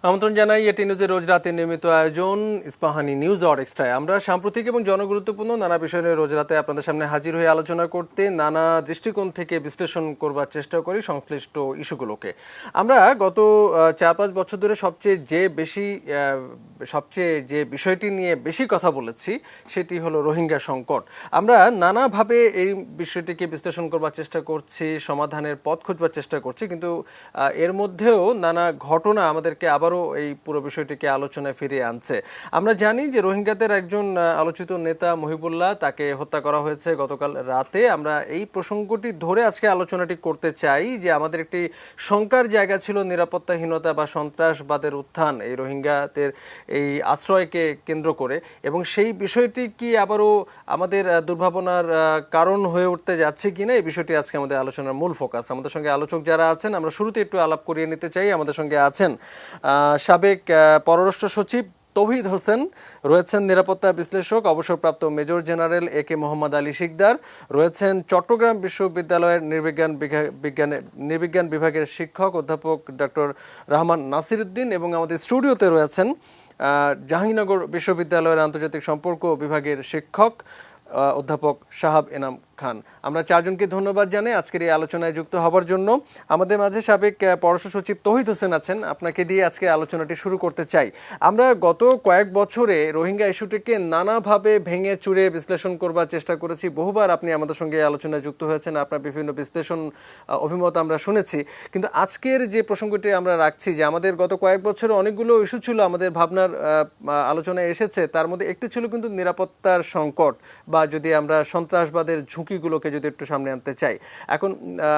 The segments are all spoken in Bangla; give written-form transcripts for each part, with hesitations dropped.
আমন্ত্রণ জানাই এটি নিউজের রোজ রাতে নিয়মিত আয়োজন ইস্পাহানি নিউজ আওয়ার এক্সট্রায়। আমরা সাম্প্রতিক এবং জনগুরুত্বপূর্ণ নানা বিষয় নিয়ে রোজ রাতে আপনাদের সামনে হাজির হয়ে আলোচনা করতে নানা দৃষ্টিকোণ থেকে বিশ্লেষণ করবার চেষ্টা করি সংশ্লিষ্ট ইস্যুগুলোকে। আমরা গত 4-5 বছর ধরে সবচেয়ে যে বিষয়টি নিয়ে বেশি কথা বলেছি সেটি হলো রোহিঙ্গা সংকট। আমরা নানাভাবে এই বিষয়টিকে বিশ্লেষণ করবার চেষ্টা করছি, সমাধানের পথ খুঁজবার চেষ্টা করছি, কিন্তু এর মধ্যেও নানা ঘটনা আমাদেরকে আবারও এই পুরো বিষয়টিকে আলোচনায় ফিরিয়ে আনছে। আমরা জানি যে রোহিঙ্গাদের একজন আলোচিত নেতা মহিবুল্লাহ, তাকে হত্যা করা হয়েছে গতকাল রাতে। আমরা এই প্রসঙ্গটি ধরে আজকে আলোচনাটি করতে চাই যে আমাদের একটি শঙ্কার জায়গা ছিল নিরাপত্তাহীনতা বা সন্ত্রাসবাদের উত্থান এই রোহিঙ্গাদের এই আশ্রয়কে কেন্দ্র করে, এবং সেই বিষয়টি কি আবারও আমাদের দুর্ভাবনার কারণ হয়ে উঠতে যাচ্ছে কিনা, এই বিষয়টি আজকে আমাদের আলোচনার মূল ফোকাস। আমাদের সঙ্গে আলোচক যারা আছেন আমরা শুরুতে একটু আলাপ করিয়ে নিতে চাই। আমাদের সঙ্গে আছেন সাবেক পররাষ্ট্র সচিব তৌহিদ হোসেন, রয়েছেন নিরাপত্তা বিশ্লেষক অবসরপ্রাপ্ত মেজর জেনারেল এ কে মোহাম্মদ আলী শিকদার, রয়েছেন চট্টগ্রাম বিশ্ববিদ্যালয়ের নৃবিজ্ঞান বিভাগের শিক্ষক অধ্যাপক ডক্টর রহমান নাসিরউদ্দিন, এবং আমাদের স্টুডিওতে রয়েছেন জাহাঙ্গীরনগর বিশ্ববিদ্যালয়ের আন্তর্জাতিক সম্পর্ক বিভাগের শিক্ষক অধ্যাপক শাহাব এনাম খান। আমরা চারজনকে ধন্যবাদ জানাই আজকের এই আলোচনায় যুক্ত হবার জন্য। আমাদের মাঝে সাবেক পররাষ্ট্র সচিব তৌহিদ হোসেন আছেন, আপনাকে দিয়ে আজকে আলোচনাটি শুরু করতে চাই। আমরা গত কয়েক বছরে রোহিঙ্গা ইস্যুটিকে নানাভাবে ভেঙে চুরে বিশ্লেষণ করবার চেষ্টা করেছি। বহুবার আপনি আমাদের সঙ্গে এই আলোচনায় যুক্ত হয়েছেন, আপনার বিভিন্ন বিশ্লেষণ অভিমত আমরা শুনেছি। কিন্তু আজকের যে প্রসঙ্গটি আমরা রাখছি, যে আমাদের গত কয়েক বছরে অনেকগুলো ইস্যু ছিল আমাদের ভাবনার আলোচনায় এসেছে, তার মধ্যে একটি ছিল কিন্তু নিরাপত্তার সংকট, বা যদি আমরা সন্ত্রাসবাদের ঝুঁকিগুলোকে যদি একটু সামনে আনতে চাই। এখন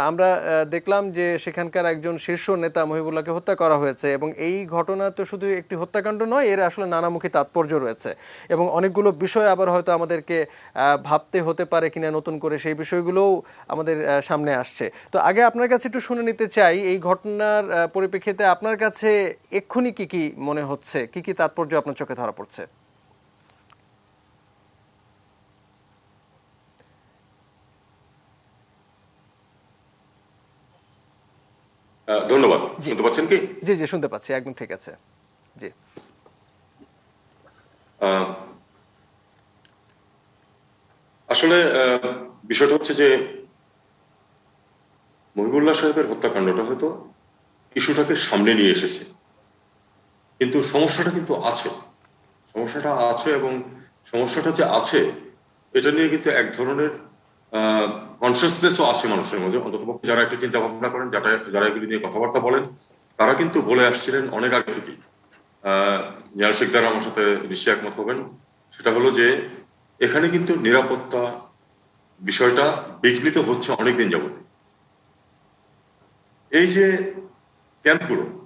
আমরা দেখলাম যে সেখানকার একজন শীর্ষ নেতা মহিবুল্লাহকে হত্যা করা হয়েছে, এবং এই ঘটনা তো শুধু একটি হত্যাকাণ্ড নয়, এর আসলে নানামুখী তাৎপর্য রয়েছে, এবং অনেকগুলো বিষয় আবার হয়তো আমাদেরকে ভাবতে হতে পারে কিনা নতুন করে, সেই বিষয়গুলোও আমাদের সামনে আসছে। তো আগে আপনার কাছে একটু শুনে নিতে চাই, এই ঘটনার পরিপ্রেক্ষিতে আপনার কাছে এক্ষুনি কি কি মনে হচ্ছে, কি কি তাৎপর্য আপনার চোখে ধরা পড়ছে? ধন্যবাদ। শুনতে পাচ্ছেন কি? জি জি, শুনতে পাচ্ছি, একদম ঠিক আছে। জি, আসলে বিষয়টা হচ্ছে যে মহিবুল্লাহ সাহেবের হত্যাকাণ্ডটা হয়তো ইস্যুটাকে সামনে নিয়ে এসেছে, কিন্তু সমস্যাটা কিন্তু আছে। সমস্যাটা আছে, এবং সমস্যাটা যে আছে এটা নিয়ে কিন্তু এক ধরনের কনসিয়াসনেসও আছে মানুষের মধ্যে। অন্ততপক্ষে যারা একটু চিন্তা ভাবনা করেন, যারা এগুলি নিয়ে কথাবার্তা বলেন, তারা কিন্তু বলে আসছিলেন অনেক আগে থেকেই। জেনারেল শিকদার আমার সাথে নিশ্চয়ই একমত হবেন। সেটা হলো যে এখানে কিন্তু নিরাপত্তা বিষয়টা বিঘ্নিত হচ্ছে অনেকদিন যাবত। এই যে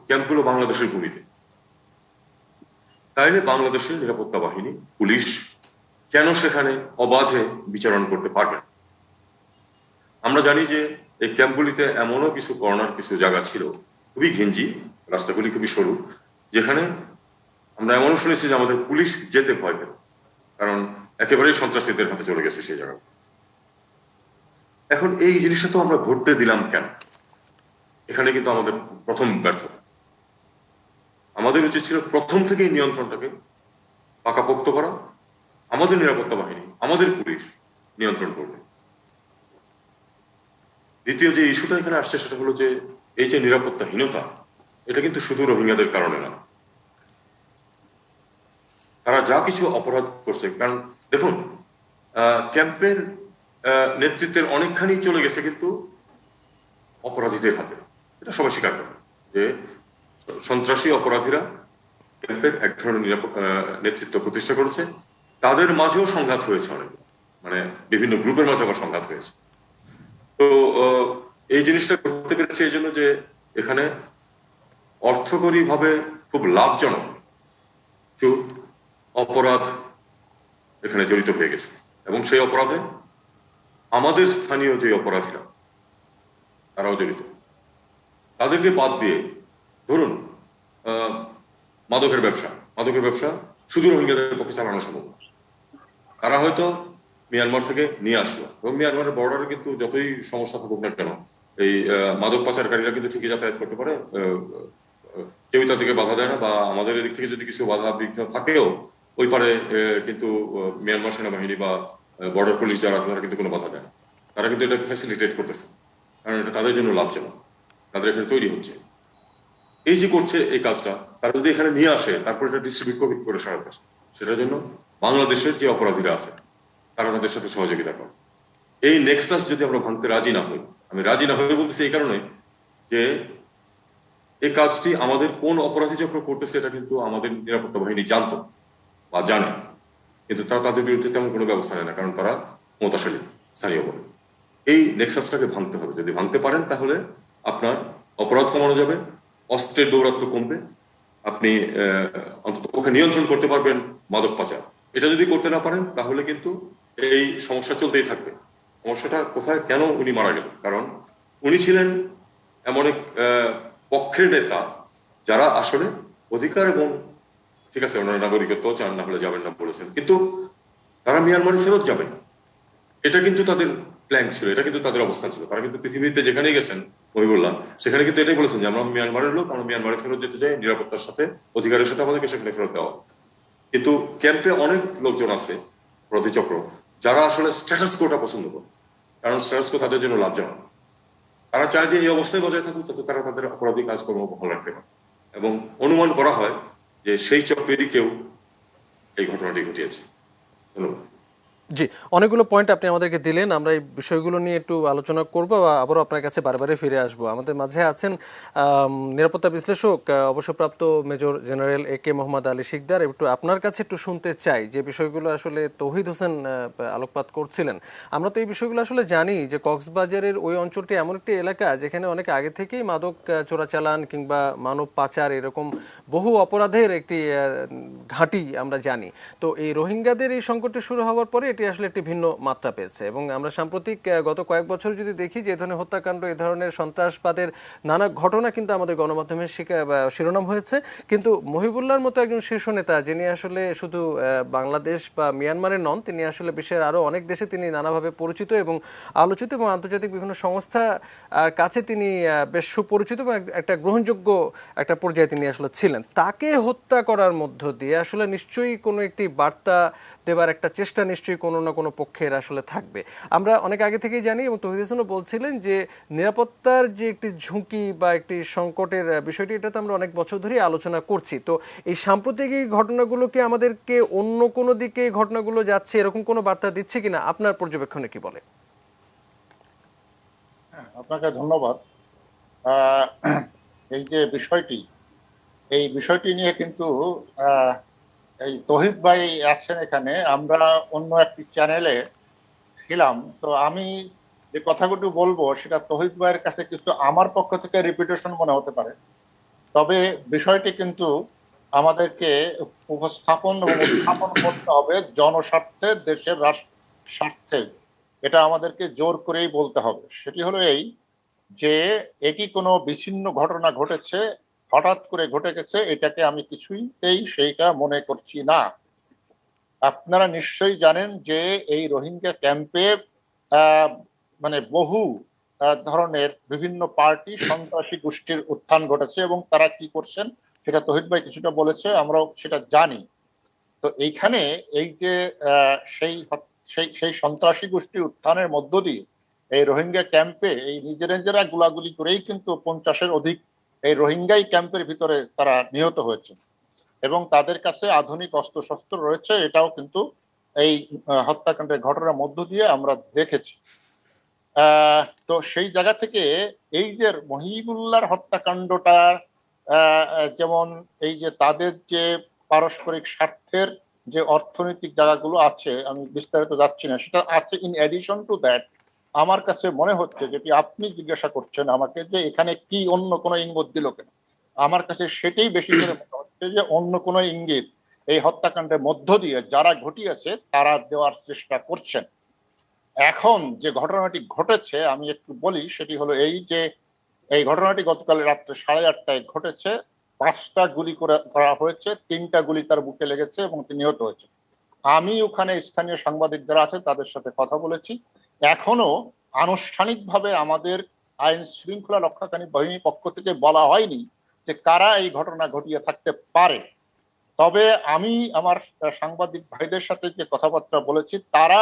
ক্যাম্পগুলো বাংলাদেশের ভূমিতে, তাইলে বাংলাদেশের নিরাপত্তা বাহিনী, পুলিশ কেন সেখানে অবাধে বিচরণ করতে পারবে? আমরা জানি যে এই ক্যাম্পগুলিতে এমনও কিছু কর্নার, কিছু জায়গা ছিল খুবই ঘিঞ্জি, রাস্তাগুলি খুবই সরু, যেখানে আমরা এমনও শুনেছি যে আমাদের পুলিশ যেতে ভয় পেত, কারণ একেবারেই সন্ত্রাসীদের হাতে চলে গেছে সেই জায়গা। এখন এই জিনিসটা তো আমরা ঘটতে দিলাম কেন? এখানে কিন্তু আমাদের প্রথম ব্যর্থতা। আমাদের উচিত ছিল প্রথম থেকেই নিয়ন্ত্রণটাকে পাকাপোক্ত করা। আমাদের নিরাপত্তা বাহিনী, আমাদের পুলিশ নিয়ন্ত্রণ করবে। দ্বিতীয় যে ইস্যুটা এখানে আসছে সেটা হলো যে এই যে নিরাপত্তাহীনতা, এটা কিন্তু শুধু রোহিঙ্গাদের কারণে না। তারা যা কিছু অপরাধ করছে, কারণ দেখুন ক্যাম্পের নেতৃত্বের অনেকখানি চলে গেছে কিন্তু অপরাধীদের হাতে। এটা সবাই স্বীকার করে যে সন্ত্রাসী অপরাধীরা ক্যাম্পের এক ধরনের নেতৃত্ব প্রতিষ্ঠা করেছে। তাদের মাঝেও সংঘাত হয়েছে অনেক, মানে বিভিন্ন গ্রুপের মাঝে আবার সংঘাত হয়েছে। তো এই জিনিসটা করতে পেরেছে এই জন্য যে এখানে অর্থকরী ভাবে খুব লাভজনক কিছু অপরাধ এখানে জড়িত হয়ে গেছে, এবং সেই অপরাধে আমাদের স্থানীয় যে অপরাধীরা তারাও জড়িত। তাদেরকে বাদ দিয়ে ধরুন মাদকের ব্যবসা শুধু রোহিঙ্গাদের পক্ষে চালানো সম্ভব। তারা হয়তো মিয়ানমার থেকে নিয়ে আসলো, এবং মিয়ানমারের বর্ডারে কিন্তু যতই সমস্যা থাকুক না কেন, এই মাদক পাচারকারীরা কিন্তু ঠিকই যাতায়াত করতে পারে কেউই তাদেরকে বাধা দেয় না, বা আমাদের এদিক থেকে যদি কিছু বাধা বিঘ্ন থাকেও ওই পারে কিন্তু মিয়ানমার সেনাবাহিনী বা বর্ডার পুলিশ যারা আছে তারা কিন্তু কোনো বাধা দেয় না। তারা কিন্তু এটাকে ফ্যাসিলিটেট করতেছে, কারণ এটা তাদের জন্য লাভজনক, তাদের এখানে তৈরি হচ্ছে। এই যে করছে এই কাজটা, তারা যদি এখানে নিয়ে আসে তারপর এটা ডিস্ট্রিবিউট করে সারা দেশে, সেটার জন্য বাংলাদেশের যে অপরাধীরা আছে তারা তাদের সাথে সহযোগিতা করে। এই নেক্সাস যদি আমরা ভাঙতে রাজি না হই, আমি রাজি না হয়ে বলতেছি এই কারণে যে এই কাজটি আমাদের কোন অপরাধী চক্র করতেছে এটা কিন্তু আমাদের নিরাপত্তা বাহিনী জানতো বা জানে, কিন্তু তারা তাদের বিরুদ্ধে তেমন কোনো ব্যবস্থা নেয় না, কারণ তারা ক্ষমতাশালী স্থানীয় বলে। এই নেক্সাসটাকে ভাঙতে হবে। যদি ভাঙতে পারেন তাহলে আপনার অপরাধ কমানো যাবে, অস্ত্রের দৌরাত্ম্য কমবে, আপনি অন্তত পক্ষে নিয়ন্ত্রণ করতে পারবেন মাদক পাচার। এটা যদি করতে না পারেন তাহলে কিন্তু এই সমস্যা চলতেই থাকবে। সমস্যাটা কোথায়, কেন উনি মারা গেলেন? কারণ উনি ছিলেন এমন এক পক্ষের নেতা যারা আসলে অধিকার এবং ঠিক আছে ওনারা নাগরিকত্ব চান, না হলে যাবেন না বলেছেন, কিন্তু তারা মিয়ানমারে ফেরত যাবেন, এটা কিন্তু তাদের প্ল্যান ছিল, এটা কিন্তু তাদের অবস্থান ছিল। তারা কিন্তু পৃথিবীতে যেখানেই গেছেন মহিবুল্লাহ, সেখানে কিন্তু এটাই বলেছেন যে আমরা মিয়ানমারের লোক, আমরা মিয়ানমারে ফেরত যেতে চাই, নিরাপত্তার সাথে অধিকারের সাথে আমাদেরকে সেখানে ফেরত দেওয়া। কিন্তু ক্যাম্পে অনেক লোকজন আছে অপরাধী চক্র যারা আসলে স্ট্যাটাস কোটা পছন্দ করে, কারণ স্ট্যাটাস কো তাদের জন্য লাভজনক। তারা চায় যে এই অবস্থায় বজায় থাকুক, যাতে তারা তাদের অপরাধী কাজকর্ম বহাল রাখতে পারে। এবং অনুমান করা হয় যে সেই চক্রেরই কেউ এই ঘটনাটি ঘটিয়েছে। ধন্যবাদ। জি, অনেকগুলো পয়েন্ট আপনি আমাদেরকে দিলেন। আমরা এই বিষয়গুলো নিয়ে একটু আলোচনা করবো বা আবারও আপনার কাছে বারবারে ফিরে আসবো। আমাদের মাঝে আছেন নিরাপত্তা বিশ্লেষক অবসরপ্রাপ্ত মেজর জেনারেল এ কে মোহাম্মদ আলী শিকদার। একটু আপনার কাছে একটু শুনতে চাই যে বিষয়গুলো আসলে তৌহিদ হোসেন আলোকপাত করছিলেন। আমরা তো এই বিষয়গুলো আসলে জানি যে কক্সবাজারের ওই অঞ্চলটি এমন একটি এলাকা যেখানে অনেক আগে থেকেই মাদক চোরাচালান কিংবা মানব পাচার এরকম বহু অপরাধের একটি ঘাঁটি আমরা জানি। তো এই রোহিঙ্গাদের এই সংকটটি শুরু হওয়ার পরে এটি আসলে একটি ভিন্ন মাত্রা পেয়েছে, এবং আমরা সাম্প্রতিক গত কয়েক বছর যদি দেখি যে এই ধরনের হত্যাকাণ্ড, এই ধরনের সন্ত্রাসবাদের নানা ঘটনা কিন্তু আমাদের গণমাধ্যমে শিরোনাম হয়েছে। কিন্তু মহিবুল্লাহর মতো একজন শীর্ষ নেতা, যিনি আসলে শুধু বাংলাদেশ বা মিয়ানমারের নন, তিনি আসলে বিশ্বের আরও অনেক দেশে তিনি নানাভাবে পরিচিত এবং আলোচিত, এবং আন্তর্জাতিক বিভিন্ন সংস্থা কাছে তিনি বেশ সুপরিচিত এবং একটা গ্রহণযোগ্য একটা পর্যায়ে তিনি আসলে ছিলেন। তাকে হত্যা করার মধ্য দিয়ে আসলে নিশ্চয়ই কোনো একটি বার্তা দেবার একটা চেষ্টা নিশ্চয়ই কোনো না কোনো পক্ষের আসলে থাকবে। আমরা অনেক আগে থেকেই জানি, এবং তৌহিদ হোসেনও বলছিলেন যে নিরাপত্তার যে একটি ঝুঁকি বা একটি সংকটের বিষয়টি, এটা তো আমরা অনেক বছর ধরেই আলোচনা করছি। তো এই সাম্প্রতিক এই ঘটনাগুলো কি আমাদেরকে অন্য কোনো দিকে ঘটনাগুলো যাচ্ছে এরকম কোনো বার্তা দিচ্ছে কিনা, আপনার পর্যবেক্ষণে কি বলে? আপনাকে ধন্যবাদ। এই যে বিষয়টি, এই বিষয়টি নিয়ে কিন্তু এই তহিদ ভাই আছেন এখানে, আমরা অন্য একটি চ্যানেলে ছিলাম। তো আমি যে কথাগুলো বলবো সেটা তহিদ ভাইয়ের কাছে কিছু আমার পক্ষ থেকে রিপিটেশন মনে হতে পারে, তবে বিষয়টি কিন্তু আমাদেরকে উপস্থাপন এবং উত্থাপন করতে হবে জনস্বার্থে, দেশের রাষ্ট্র স্বার্থে। এটা আমাদেরকে জোর করেই বলতে হবে। সেটি হলো এই যে এটি কোনো বিচ্ছিন্ন ঘটনা ঘটেছে, হঠাৎ করে ঘটে গেছে, এটাকে আমি কিছুতেই সেইটা মনে করছি না। আপনারা নিশ্চয়ই জানেন যে এই রোহিঙ্গা ক্যাম্পে মানে বহু ধরনের বিভিন্ন পার্টি সন্ত্রাসী গোষ্ঠীর উত্থান ঘটেছে, এবং তারা কি করছেন সেটা তহিদ ভাই কিছুটা বলেছে, আমরাও সেটা জানি। তো এইখানে এই যে সেই সেই সেই সন্ত্রাসী গোষ্ঠীর উত্থানের মধ্য দিয়ে এই রোহিঙ্গা ক্যাম্পে এই নিজেরা গুলাগুলি করেই কিন্তু 50-এর অধিক এই রোহিঙ্গাই ক্যাম্পের ভিতরে তারা নিহত হয়েছে, এবং তাদের কাছে আধুনিক অস্ত্রশস্ত্র রয়েছে, এটাও কিন্তু এই হত্যাকাণ্ডের ঘটনার মধ্য দিয়ে আমরা দেখেছি। তো সেই জায়গা থেকে এই যে মহিবুল্লাহর হত্যাকাণ্ডটা, যেমন এই যে তাদের যে পারস্পরিক স্বার্থের যে অর্থনৈতিক জায়গাগুলো আছে, আমি বিস্তারিত যাচ্ছি না, সেটা আছে। ইন এডিশন টু দ্যাট, আমার কাছে মনে হচ্ছে, যেটি আপনি জিজ্ঞাসা করছেন আমাকে যে এখানে কি অন্য কোনো ইঙ্গিত দিল কেন, আমার কাছে সেটাই বেশি করে মনে হচ্ছে যে অন্য কোনো ইঙ্গিত এই হত্যাকাণ্ডের মধ্য দিয়ে যারা ঘটিয়েছে তারা দেওয়ার চেষ্টা করছেন। এখন যে ঘটনাটি ঘটেছে আমি একটু বলি, সেটি হলো এই যে এই ঘটনাটি গতকাল রাত্রে 8:30টায় ঘটেছে। 5টা গুলি করা হয়েছে, 3টা গুলি তার বুকে লেগেছে এবং তিনি নিহত হয়েছে। আমি ওখানে স্থানীয় সাংবাদিক যারা আছে তাদের সাথে কথা বলেছি। এখনো আনুষ্ঠানিকভাবে আমাদের আইন শৃঙ্খলা রক্ষাকারী বাহিনীর পক্ষ থেকে বলা হয়নি যে কারা এই ঘটনা ঘটিয়ে থাকতে পারে। তবে আমি আমার সাংবাদিক ভাইদের সাথে যে কথাবার্তা বলেছি, তারা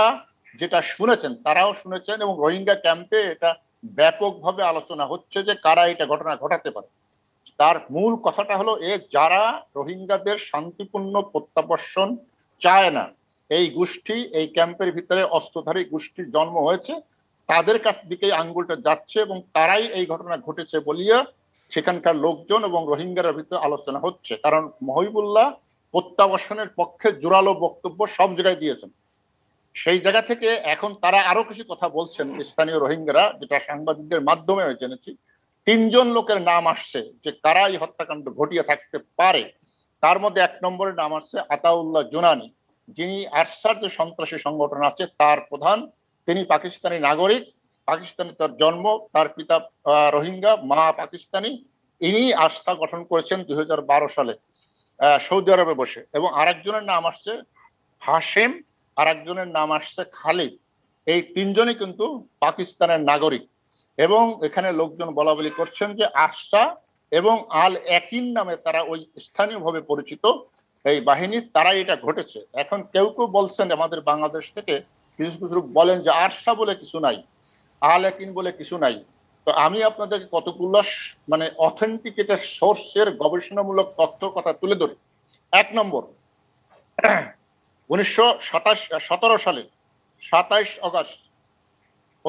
যেটা শুনেছেন তারাও শুনেছেন, এবং রোহিঙ্গা ক্যাম্পে এটা ব্যাপকভাবে আলোচনা হচ্ছে যে কারা এটা ঘটনা ঘটাতে পারে। তার মূল কথাটা হলো যারা রোহিঙ্গাদের শান্তিপূর্ণ প্রত্যাবর্ষণ চায় না, এই গোষ্ঠী, এই ক্যাম্পের ভিতরে অস্ত্রধারী গোষ্ঠীর জন্ম হয়েছে, তাদের কাছ দিকেই আঙ্গুলটা যাচ্ছে এবং তারাই এই ঘটনা ঘটেছে বলিয়া সেখানকার লোকজন এবং রোহিঙ্গার ভিতরে আলোচনা হচ্ছে। কারণ মহিবুল্লাহ প্রত্যাবর্ষণের পক্ষে জোরালো বক্তব্য সব জায়গায় দিয়েছেন। সেই জায়গা থেকে এখন তারা আরো কিছু কথা বলছেন স্থানীয় রোহিঙ্গারা, যেটা সাংবাদিকদের মাধ্যমে জেনেছি। 3 জন লোকের নাম আসছে যে কারা এই হত্যাকাণ্ড ঘটিয়ে থাকতে পারে। তার মধ্যে 1 নম্বরের নাম আসছে আতাউল্লাহ জুনানি, যিনি আরসার যে সন্ত্রাসী সংগঠন আছে তার প্রধান। তিনি পাকিস্তানি নাগরিক, পাকিস্তানে তার জন্ম, তার পিতা রোহিঙ্গা, মা পাকিস্তানি। ইনি আস্থা গঠন করেছেন 2012 সালে সৌদি আরবে বসে। এবং আরেকজনের নাম আসছে হাশেম, আরেকজনের নাম আসছে খালিদ। এই 3 জনই কিন্তু পাকিস্তানের নাগরিক। এবং এখানে লোকজন বলা বলি করছেন যে আশা এবং আল একিন নামে তারা ওই স্থানীয়ভাবে পরিচিত এই বাহিনী, তারাই এটা ঘটেছে। এখন কেউ কেউ বলছেন আমাদের বাংলাদেশ থেকে কিছু কিছু বলেন যে আরশা বলে কিছু নাই, আল একিন বলে কিছু নাই। তো আমি আপনাদেরকে কতগুলো মানে অথেন্টিকেটেড সোর্সের গবেষণামূলক তথ্য কথা তুলে ধরি। 1 নম্বর, 1917 সালে 27 আগস্ট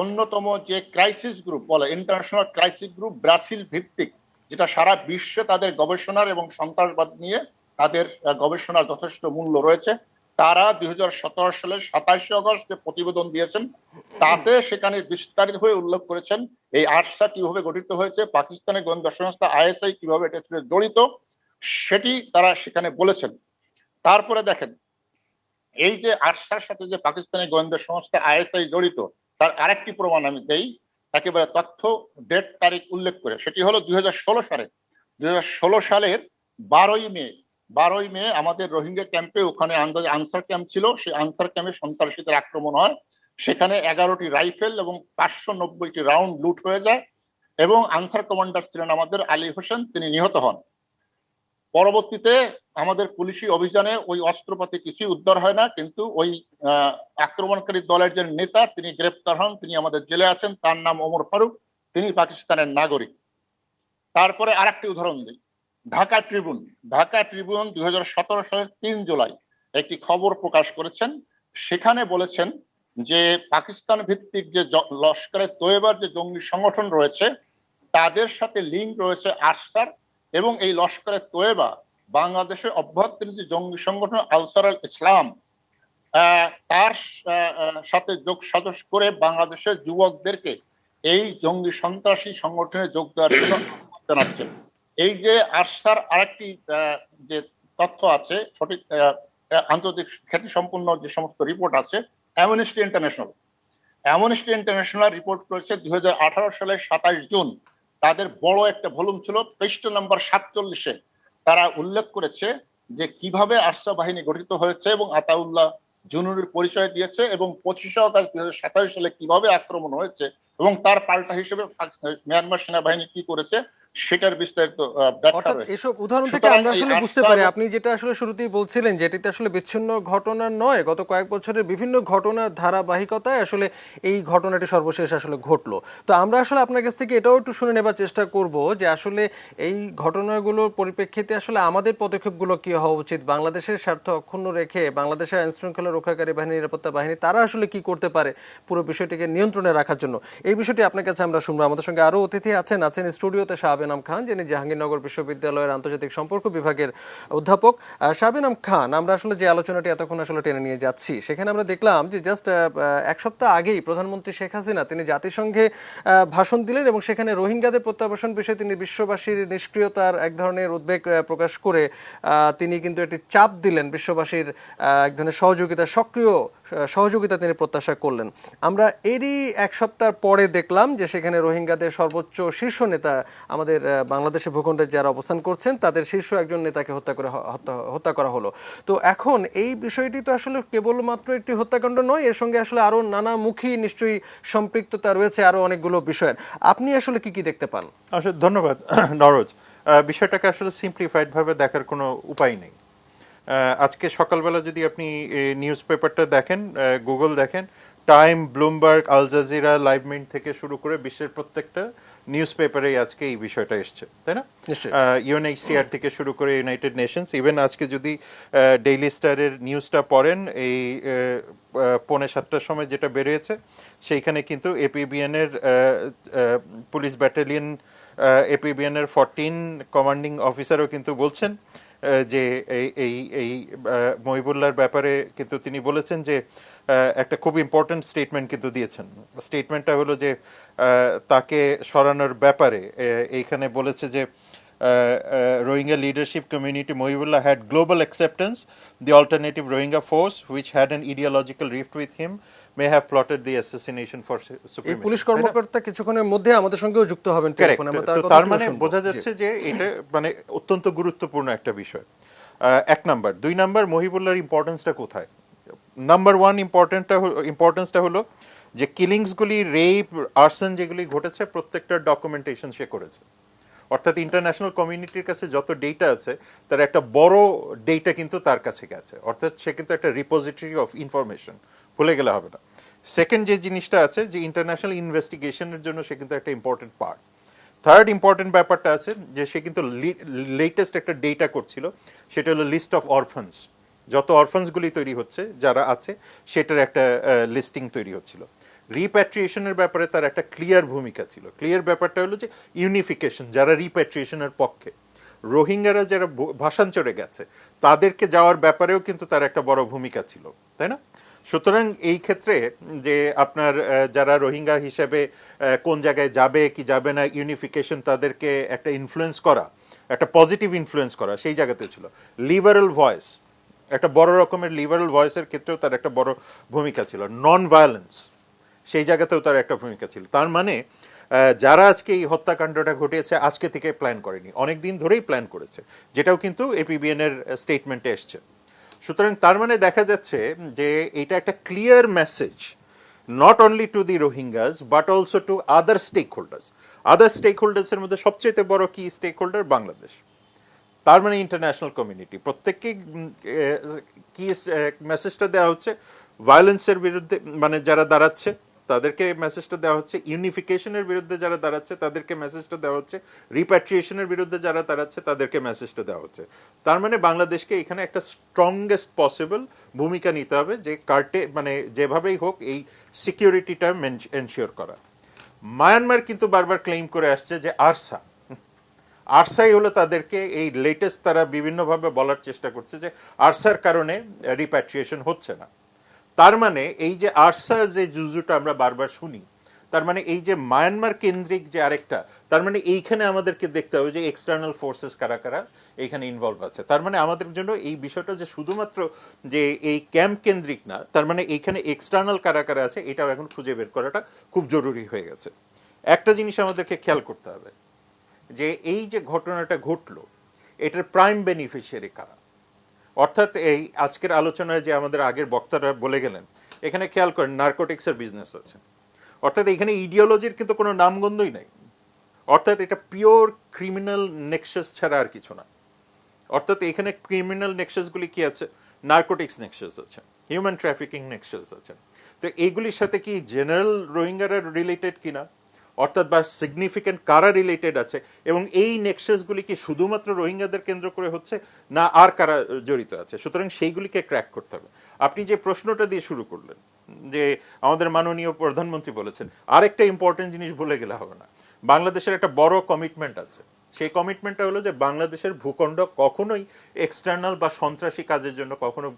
অন্যতম যে ক্রাইসিস গ্রুপ বলে, ইন্টারন্যাশনাল ক্রাইসিস গ্রুপ, ব্রাজিল ভিত্তিক, যেটা সারা বিশ্বে তাদের গবেষণার এবং সন্ত্রাসবাদ নিয়ে তাদের গবেষণার যথেষ্ট মূল্য রয়েছে, তারা 2017 সালের 27 আগস্ট যে প্রতিবেদন দিয়েছেন তাতে সেখানে বিস্তারিত হয়ে উল্লেখ করেছেন এই আরসা কিভাবে গঠিত হয়েছে, পাকিস্তানের গোয়েন্দা সংস্থা আইএসআই কিভাবে এটা সাথে জড়িত, সেটি তারা সেখানে বলেছেন। তারপরে দেখেন, এই যে আরসার সাথে যে পাকিস্তানি গোয়েন্দা সংস্থা আইএসআই জড়িত, তার আরেকটি প্রমাণ আমি দেই একেবারে তথ্য, ডেট, তারিখ উল্লেখ করে। সেটি হলো 2016 সালে, 2016 সালের 12ই মে আমাদের রোহিঙ্গা ক্যাম্পে, ওখানে আনসার ক্যাম্প ছিল, সেই আনসার ক্যাম্পে সন্ত্রাসীদের আক্রমণ হয়। সেখানে 11টি রাইফেল এবং 590টি রাউন্ড লুট হয়ে যায় এবং আনসার কমান্ডার ছিলেন আমাদের আলী হোসেন, তিনি নিহত হন। পরবর্তীতে আমাদের পুলিশি অভিযানে ওই অস্ত্রপাতি কিছুই উদ্ধার হয় না, কিন্তু ওই আক্রমণকারী দলের যে নেতা তিনি গ্রেপ্তার হন, তিনি আমাদের জেলে আছেন, তার নাম ওমর ফারুক, তিনি পাকিস্তানের নাগরিক। তারপরে আরেকটি উদাহরণ দিই, ঢাকা ট্রিবিউন 2017 সালের 3 জুলাই একটি খবর প্রকাশ করেছেন। সেখানে বলেছেন যে পাকিস্তান ভিত্তিক যে লস্করে তৈয়বার যে জঙ্গি সংগঠন রয়েছে তাদের সাথে লিঙ্ক রয়েছে আরসার, এবং এই লস্করে তৈয়বা বাংলাদেশের অভ্যন্তরীণ যে জঙ্গি সংগঠন আনসার আল ইসলাম, তার সাথে যোগ সাজস করে বাংলাদেশের যুবকদেরকে এই জঙ্গি সন্ত্রাসী সংগঠনে যোগ দেওয়ার জন্য জানাচ্ছে। এই যে আরসার আরেকটি যে তথ্য আছে, সঠিক আন্তর্জাতিক খ্যাতি সম্পন্ন যে সমস্ত রিপোর্ট আছে, অ্যামনেস্টি ইন্টারন্যাশনাল রিপোর্ট করেছে 2018 সালের 27 জুন। তাদের বড় একটা ভলিউম ছিল, পৃষ্ঠা নম্বর 47-এ তারা উল্লেখ করেছে যে কিভাবে আরসা বাহিনী গঠিত হয়েছে এবং আতাউল্লাহ জুনুরের পরিচয় দিয়েছে, এবং 25 আগস্ট 2027 সালে কিভাবে আক্রমণ হয়েছে এবং তার পাল্টা হিসেবে মিয়ানমার সেনাবাহিনী কি করেছে সেটার বিস্তারিত ব্যাখ্যা রয়েছে। এসব উদাহরণ থেকে আমরা আসলে বুঝতে পারি আপনি যেটা আসলে শুরুতেই বলছিলেন যে এটিতে আসলে বিচ্ছিন্ন ঘটনা নয়, গত কয়েক বছরের বিভিন্ন ঘটনার ধারাবাহিকতায় আসলে এই ঘটনাটি সর্বশেষ আসলে ঘটলো। তো আমরা আসলে আপনার কাছ থেকে এটাও একটু শুনে নেবার চেষ্টা করব যে আসলে এই ঘটনাগুলোর পরিপ্রেক্ষিতে আসলে আমাদের পদক্ষেপগুলো কি হওয়া উচিত, বাংলাদেশের স্বার্থ অক্ষুণ্ণ রেখে বাংলাদেশের আইন শৃঙ্খলা রক্ষাকারী বাহিনী, নিরাপত্তা বাহিনী, তারা আসলে কি করতে পারে পুরো বিষয়টিকে নিয়ন্ত্রণে রাখার জন্য। এই বিষয়টি আপনার কাছে আমরা শুনবো। আমাদের সঙ্গে আরো অতিথি আছেন স্টুডিওতে শাহাব এনাম খান, যিনি জাহাঙ্গীরনগর বিশ্ববিদ্যালয়ের আন্তর্জাতিক সম্পর্ক বিভাগের অধ্যাপক। শাহাব এনাম খান, আমরা আসলে যে আলোচনাটি এতক্ষণ আসলে টেনে নিয়ে যাচ্ছি, সেখানে আমরা দেখলাম যে জাস্ট 1 সপ্তাহ আগেই প্রধানমন্ত্রী শেখ হাসিনা তিনি জাতিসংঘে ভাষণ দিলেন এবং সেখানে রোহিঙ্গাদের প্রত্যাবাসন বিষয়ে তিনি বিশ্ববাসীর নিষ্ক্রিয়তার এক ধরনের উদ্বেগ প্রকাশ করে তিনি কিন্তু একটি চাপ দিলেন, বিশ্ববাসীর এক ধরনের সহযোগিতা, সক্রিয় সহযোগিতা তিনি প্রত্যাশা করলেন। আমরা এরই 1 সপ্তাহ পরে দেখলাম যে সেখানে রোহিঙ্গাদের সর্বোচ্চ শীর্ষ নেতা, আমাদের বাংলাদেশের ভূখণ্ডে যারা অবস্থান করছেন তাদের শীর্ষ একজন নেতাকে হত্যা করা হলো। তো এখন এই বিষয়টি তো আসলে কেবলমাত্র একটি হত্যাকাণ্ড নয়, এর সঙ্গে আসলে আরো নানামুখী নিশ্চয়ই সম্পৃক্ততা রয়েছে আরো অনেকগুলো বিষয়ের। আপনি আসলে কি কি দেখতে পান? আসলে ধন্যবাদ নরোজ। বিষয়টাকে আসলে সিম্পলিফাইড ভাবে দেখার কোনো উপায় নেই। আজকে সকালবেলা যদি আপনি নিউজ পেপারটা দেখেন, গুগল দেখেন, Time, Bloomberg, Al Jazeera, Live Mint থেকে শুরু করে বিশ্বের প্রত্যেকটা নিউজ পেপারেই আজকে এই বিষয়টা এসছে, তাই না? নিশ্চয়ই। ইউএনএইচসিআর থেকে শুরু করে ইউনাইটেড নেশনস, ইভেন আজকে যদি ডেইলি স্টারের নিউজটা পড়েন, এই 6:45 সময় যেটা বেরিয়েছে, সেইখানে কিন্তু এপিবিএন এর পুলিশ ব্যাটালিয়ন, এপিবিএন এর 14 কমান্ডিং অফিসারও কিন্তু বলছেন যে এই এই এই মহিবুল্লাহর ব্যাপারে কিন্তু তিনি বলেছেন যে একটা খুব ইম্পর্ট্যান্ট স্টেটমেন্ট কিন্তু দিয়েছেন। স্টেটমেন্টটা হলো যে তাকে সরানোর ব্যাপারে এইখানে বলেছে যে Rohingya leadership community Mohibullah had global acceptance. The alternative Rohingya force, which had an ideological rift with him, may have plotted the assassination for এই supremacy. পুলিশ কর্মকর্তা কিছুক্ষণের মধ্যে আমাদের সঙ্গেও যুক্ত হবেন Correct. টেলিফোনে, আমরা তো তার তার কথা মানে শুনবো। বোঝা জি। যাচ্ছে যে এটা মানে অত্যন্ত গুরুত্বপূর্ণ একটা বিষয়। 1 নাম্বার। 2 নাম্বার, মহিবুল্লাহর ইম্পর্টেন্সটা কোথায়? নাম্বার 1 ইম্পর্টেন্সটা হলো যে কিলিংসগুলি, রেপ, আর্সন যেগুলি ঘটেছে প্রত্যেকটার ডকুমেন্টেশন সে করেছে। অর্থাৎ ইন্টারন্যাশনাল কমিউনিটির কাছে যত ডেটা আছে তার একটা বড় ডেটা কিন্তু তার কাছে গেছে, অর্থাৎ সে কিন্তু একটা রিপোজিটরি অফ ইনফরমেশন, ভুলে গেলে হবে না। সেকেন্ড যে জিনিসটা আছে যে ইন্টারন্যাশনাল ইনভেস্টিগেশনের জন্য সে কিন্তু একটা ইম্পর্টেন্ট পার্ট। থার্ড ইম্পর্টেন্ট ব্যাপারটা আছে যে সে কিন্তু লেটেস্ট একটা ডেটা করছিল, সেটা হলো লিস্ট অফ অরফানস, যত অরফানসগুলি তৈরি হচ্ছে যারা আছে সেটার একটা লিস্টিং তৈরি হচ্ছিল। রিপ্যাট্রিয়েশনের ব্যাপারে তার একটা ক্লিয়ার ভূমিকা ছিল। ক্লিয়ার ব্যাপারটা হলো যে ইউনিফিকেশন, যারা রিপ্যাট্রিয়েশনের পক্ষে, রোহিঙ্গারা যারা ভাষান্তরে গেছে তাদেরকে যাওয়ার ব্যাপারেও কিন্তু তার একটা বড় ভূমিকা ছিল, তাই না? সুতরাং এই ক্ষেত্রে যে আপনার যারা রোহিঙ্গা হিসেবে কোন জায়গায় যাবে কি যাবে না, ইউনিফিকেশন, তাদেরকে একটা ইনফ্লুয়েন্স করা, একটা পজিটিভ ইনফ্লুয়েন্স করা, সেই জায়গাতে ছিল। লিবারেল ভয়েস, একটা বড় রকমের লিবারেল ভয়েসের ক্ষেত্রেও তার একটা বড় ভূমিকা ছিল। নন ভায়োলেন্স, সেই জায়গাতেও তার একটা ভূমিকা ছিল। তার মানে যারা আজকে এই হত্যাকাণ্ডটা ঘটিয়েছে আজকে থেকে প্ল্যান করেনি, অনেক দিন ধরেই প্ল্যান করেছে, যেটাও কিন্তু এপিবিএন এর স্টেটমেন্টে এসছে। সুতরাং তার মানে দেখা যাচ্ছে যে এটা একটা clear message, not only to the Rohingyas but also to other stake holders. Other stake হোল্ডার্সের মধ্যে সবচেয়ে বড় কি স্টেক হোল্ডার? বাংলাদেশ। তার মানে ইন্টারন্যাশনাল কমিউনিটি প্রত্যেককে কি মেসেজটা দেওয়া হচ্ছে? ভায়োলেন্সের বিরুদ্ধে মানে যারা দাঁড়াচ্ছে তাদেরকে মেসেজটা দেওয়া হচ্ছে, ইউনিফিকেশনের বিরুদ্ধে যারা দাঁড়াচ্ছে তাদেরকে মেসেজটা দেওয়া হচ্ছে, রিপ্যাট্রিয়েশনের বিরুদ্ধে যারা দাঁড়াচ্ছে তাদেরকে মেসেজটা দেওয়া হচ্ছে। তার মানে বাংলাদেশকে এখানে একটা স্ট্রংগেস্ট পসিবল ভূমিকা নিতে হবে, যে কার্টে মানে যেভাবেই হোক এই সিকিউরিটিটা এনশিওর করা। মায়ানমার কিন্তু বারবার ক্লেম করে আসছে যে আরসাই হলো তাদেরকে, এই লেটেস্ট তারা বিভিন্নভাবে বলার চেষ্টা করছে যে আরসার কারণে রিপ্যাট্রিয়েশন হচ্ছে না। তার মানে এই যে আরসা যে জুজুটা আমরা বারবার শুনি, তার মানে এই যে মায়ানমার কেন্দ্রিক যে আরেকটা, তার মানে এইখানে আমাদেরকে দেখতে হবে যে এক্সটার্নাল ফোর্সেস কারা কারা এইখানে ইনভলভ আছে। তার মানে আমাদের জন্য এই বিষয়টা যে শুধুমাত্র যে এই ক্যাম্প কেন্দ্রিক না, তার মানে এইখানে এক্সটার্নাল কারা কারা আছে এটাও এখন খুঁজে বের করাটা খুব জরুরি হয়ে গেছে। একটা জিনিস আমাদেরকে খেয়াল করতে হবে যে এই যে ঘটনাটা ঘটলো এটার প্রাইম বেনিফিশিয়ারি কারা। অর্থাৎ এই আজকের আলোচনায় যে আমাদের আগের বক্তারা বলে গেলেন, এখানে খেয়াল করেন নার্কোটিক্সের বিজনেস আছে, অর্থাৎ এখানে ইডিওলজির কিন্তু কোনো নামগন্ধই নাই। অর্থাৎ এটা পিওর ক্রিমিনাল নেক্সাস ছাড়া আর কিছু না। অর্থাৎ এখানে ক্রিমিনাল নেক্সাসগুলি কি আছে? নার্কোটিক্স নেক্সাস আছে, হিউম্যান ট্রাফিকিং নেক্সাস আছে। তো এইগুলির সাথে কি জেনারেল রোহিঙ্গারা রিলেটেড কিনা, অর্থাৎ বা সিগনিফিক্যান্ট কারা রিলেটেড আছে, এবং এই নেক্সাসগুলি কি শুধুমাত্র রোহিঙ্গাদের কেন্দ্র করে হচ্ছে না আর কারা জড়িত আছে? সুতরাং সেইগুলিকে ক্র্যাক করতে হবে। আপনি যে প্রশ্নটা দিয়ে শুরু করলেন যে আমাদের মাননীয় প্রধানমন্ত্রী বলেছেন, আরেকটা ইম্পর্টেন্ট জিনিস ভুলে গেলে হবে না, বাংলাদেশের একটা বড় কমিটমেন্ট আছে। সেই কমিটমেন্টটা হলো যে বাংলাদেশের ভূখণ্ড কখনোই এক্সটার্নাল বা সন্ত্রাসী কাজের জন্য কখনো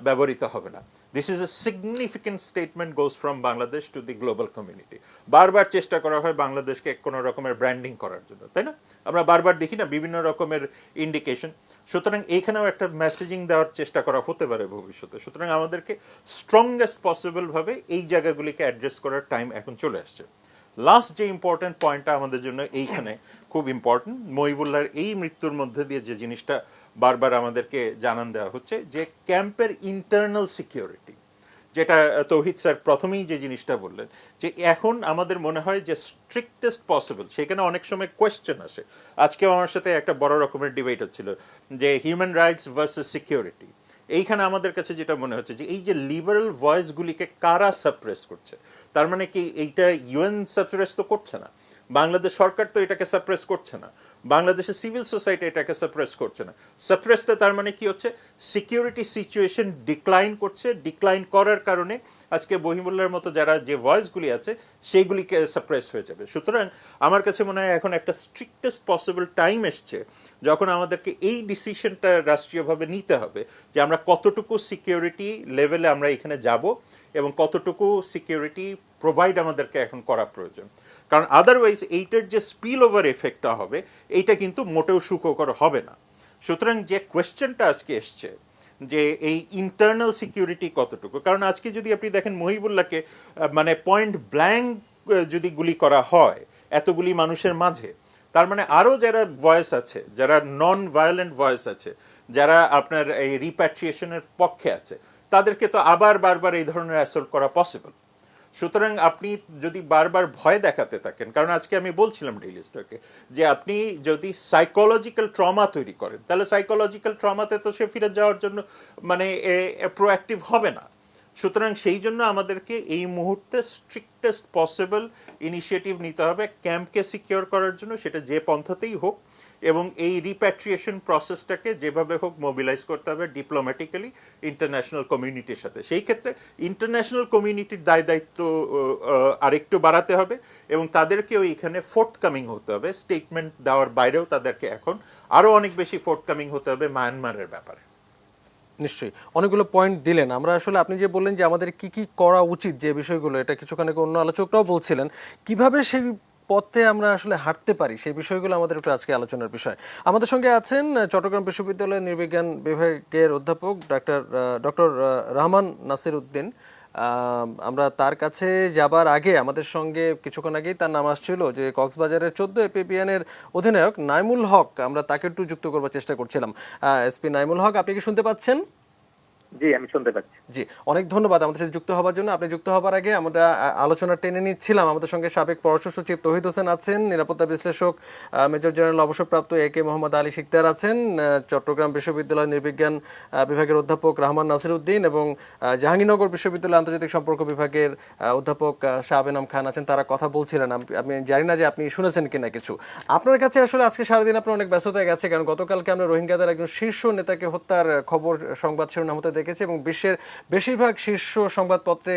ব্যবহৃত হবে না। This is a significant statement goes from Bangladesh to the global community. বারবার চেষ্টা করা হয় বাংলাদেশকে কোনো রকমের ব্র্যান্ডিং করার জন্য, তাই না? আমরা বারবার দেখি না বিভিন্ন রকমের ইন্ডিকেশন। সুতরাং এইখানেও একটা মেসেজিং দেওয়ার চেষ্টা করা হতে পারে ভবিষ্যতে। সুতরাং আমাদেরকে স্ট্রংগেস্ট পসিবল ভাবে এই জায়গাগুলিকে অ্যাড্রেস করার টাইম এখন চলে আসছে। লাস্ট যে ইম্পর্টেন্ট পয়েন্টটা আমাদের জন্য এইখানে খুব ইম্পর্টেন্ট, মহিবুল্লাহর এই মৃত্যুর মধ্যে দিয়ে যে জিনিসটা বারবার আমাদেরকে জানান দেওয়া হচ্ছে যে ক্যাম্পের ইন্টারনাল সিকিউরিটি, যেটা তৌহিদ স্যার প্রথমেই যে জিনিসটা বললেন, যে এখন আমাদের মনে হয় যে স্ট্রিক্টেস্ট পসিবল, সেখানে অনেক সময় কোয়েশ্চেন আসে। আজকেও আমার সাথে একটা বড় রকমের ডিবেট হচ্ছিল যে হিউম্যান রাইটস ভার্সেস সিকিউরিটি। এইখানে আমাদের কাছে যেটা মনে হচ্ছে যে এই যে লিবারেল ভয়েসগুলিকে কারা সাপ্রেস করছে, তার মানে কি এইটা ইউএন সাপ্রেস তো করছে না, বাংলাদেশ সরকার তো এটাকে সাপ্রেস করছে না, বাংলাদেশের সিভিল সোসাইটি এটাকে সাপ্রেস করছে না। সাপ্রেসতে তার মানে কি হচ্ছে, সিকিউরিটি সিচুয়েশন ডিক্লাইন করছে, ডিক্লাইন করার কারণে আজকে বহিমুল্লার মতো যারা যে ভয়েসগুলি আছে সেইগুলিকে সাপ্রেস হয়ে যাবে। সুতরাং আমার কাছে মনে হয় এখন একটা স্ট্রিক্টেস্ট পসিবল টাইম এসছে যখন আমাদেরকে এই ডিসিশনটা রাষ্ট্রীয়ভাবে নিতে হবে যে আমরা কতটুকু সিকিউরিটি লেভেলে আমরা এখানে যাব এবং কতটুকু সিকিউরিটি প্রোভাইড আমাদেরকে এখন করা প্রয়োজন। কারণ আদারওয়াইজ এইটার যে স্পিল ওভার এফেক্টটা হবে এইটা কিন্তু মোটেও সুখকর হবে না। সুতরাং যে কোয়েশ্চেনটা আজকে এসছে যে এই ইন্টারনাল সিকিউরিটি কতটুকু, কারণ আজকে যদি আপনি দেখেন মহিবুল্লাহকে মানে পয়েন্ট ব্ল্যাঙ্ক যদি গুলি করা হয় এতগুলি মানুষের মাঝে, তার মানে আরও যারা ভয়েস আছে, যারা নন ভায়োলেন্ট ভয়েস আছে, যারা আপনার এই রিপ্যাট্রিয়েশনের পক্ষে আছে, তাদেরকে তো আবার বারবার এই ধরনের অ্যাসল্ট করা পসিবল। সুতরাং আপনি যদি বারবার ভয় দেখাতে থাকেন, কারণ আজকে আমি বলছিলাম ডেইলি স্টকে যে আপনি যদি সাইকোলজিক্যাল ট্রমা তৈরি করেন তাহলে সাইকোলজিক্যাল ট্রমাতে তো সে ফিরে যাওয়ার জন্য মানে প্রোঅ্যাক্টিভ হবে না। সুতরাং সেই জন্য আমাদেরকে এই মুহূর্তে স্ট্রিক্টেস্ট পসিবল ইনিশিয়েটিভ নিতে হবে ক্যাম্পকে সিকিউর করার জন্য, সেটা যে পন্থাতেই হোক, এবং এই রিপ্যাট্রিয়েশন প্রসেসটাকে যেভাবে হোক মোবিলাইজ করতে হবে ডিপ্লোম্যাটিক্যালি ইন্টারন্যাশনাল কমিউনিটির সাথে। সেই ক্ষেত্রে ইন্টারন্যাশনাল কমিউনিটির দায় দায়িত্ব আরেকটু বাড়াতে হবে এবং তাদেরকেও এখানে ফোর্থকামিং হতে হবে, স্টেটমেন্ট দেওয়ার বাইরেও তাদেরকে এখন আরও অনেক বেশি ফোর্থকামিং হতে হবে মায়ানমারের ব্যাপারে। নিশ্চয়ই অনেকগুলো পয়েন্ট দিলেন। আমরা আসলে আপনি যে বললেন যে আমাদের কি কি করা উচিত যে বিষয়গুলো, এটা কিছুক্ষণ আগে অন্য আলোচকরাও বলছিলেন, কিভাবে সেই পথে আমরা আসলে হাঁটতে পারি সেই বিষয়গুলো আমাদের একটু আজকে আলোচনার বিষয়। আমাদের সঙ্গে আছেন চট্টগ্রাম বিশ্ববিদ্যালয়ের নৃবিজ্ঞান বিভাগের অধ্যাপক ডক্টর রহমান নাসির উদ্দিন। আমরা তার কাছে যাবার আগে আমাদের সঙ্গে কিছুক্ষণ আগেই তার নাম আসছিল যে কক্সবাজারের 14 এপিবিএনের অধিনায়ক নাইমুল হক, আমরা তাকে একটু যুক্ত করবার চেষ্টা করছিলাম। এসপি নাইমুল হক, আপনি কি শুনতে পাচ্ছেন? জি, আমি শুনতে পাচ্ছি। জি, অনেক ধন্যবাদ আমাদের সাথে যুক্ত হওয়ার জন্য। আপনি যুক্ত হবার আগে আমরা আলোচনা টেনে নিচ্ছিলাম, আমাদের সঙ্গে সাবেক পররাষ্ট্র সচিব তৌহিদ হোসেন আছেন, নিরাপত্তা বিশ্লেষক মেজর জেনারেল অবসরপ্রাপ্ত একে মোহাম্মদ আলী শিকদার আছেন, চট্টগ্রাম বিশ্ববিদ্যালয় নৃবিজ্ঞান বিভাগের অধ্যাপক রহমান নাসির উদ্দিন এবং জাহাঙ্গীরনগর বিশ্ববিদ্যালয় আন্তর্জাতিক সম্পর্ক বিভাগের অধ্যাপক শাহ এনাম খান আছেন। তারা কথা বলছিলেন, আমি জানি না যে আপনি শুনেছেন কিনা কিছু। আপনার কাছে আসলে আজকে সারাদিন আপনার অনেক ব্যস্ততা গেছে, কারণ গতকালকে আমরা রোহিঙ্গাদের একজন শীর্ষ নেতাকে হত্যার খবর সংবাদ শিরোনাম হতে দেখেছি এবং বিশ্বের বেশিরভাগ শীর্ষ সংবাদপত্রে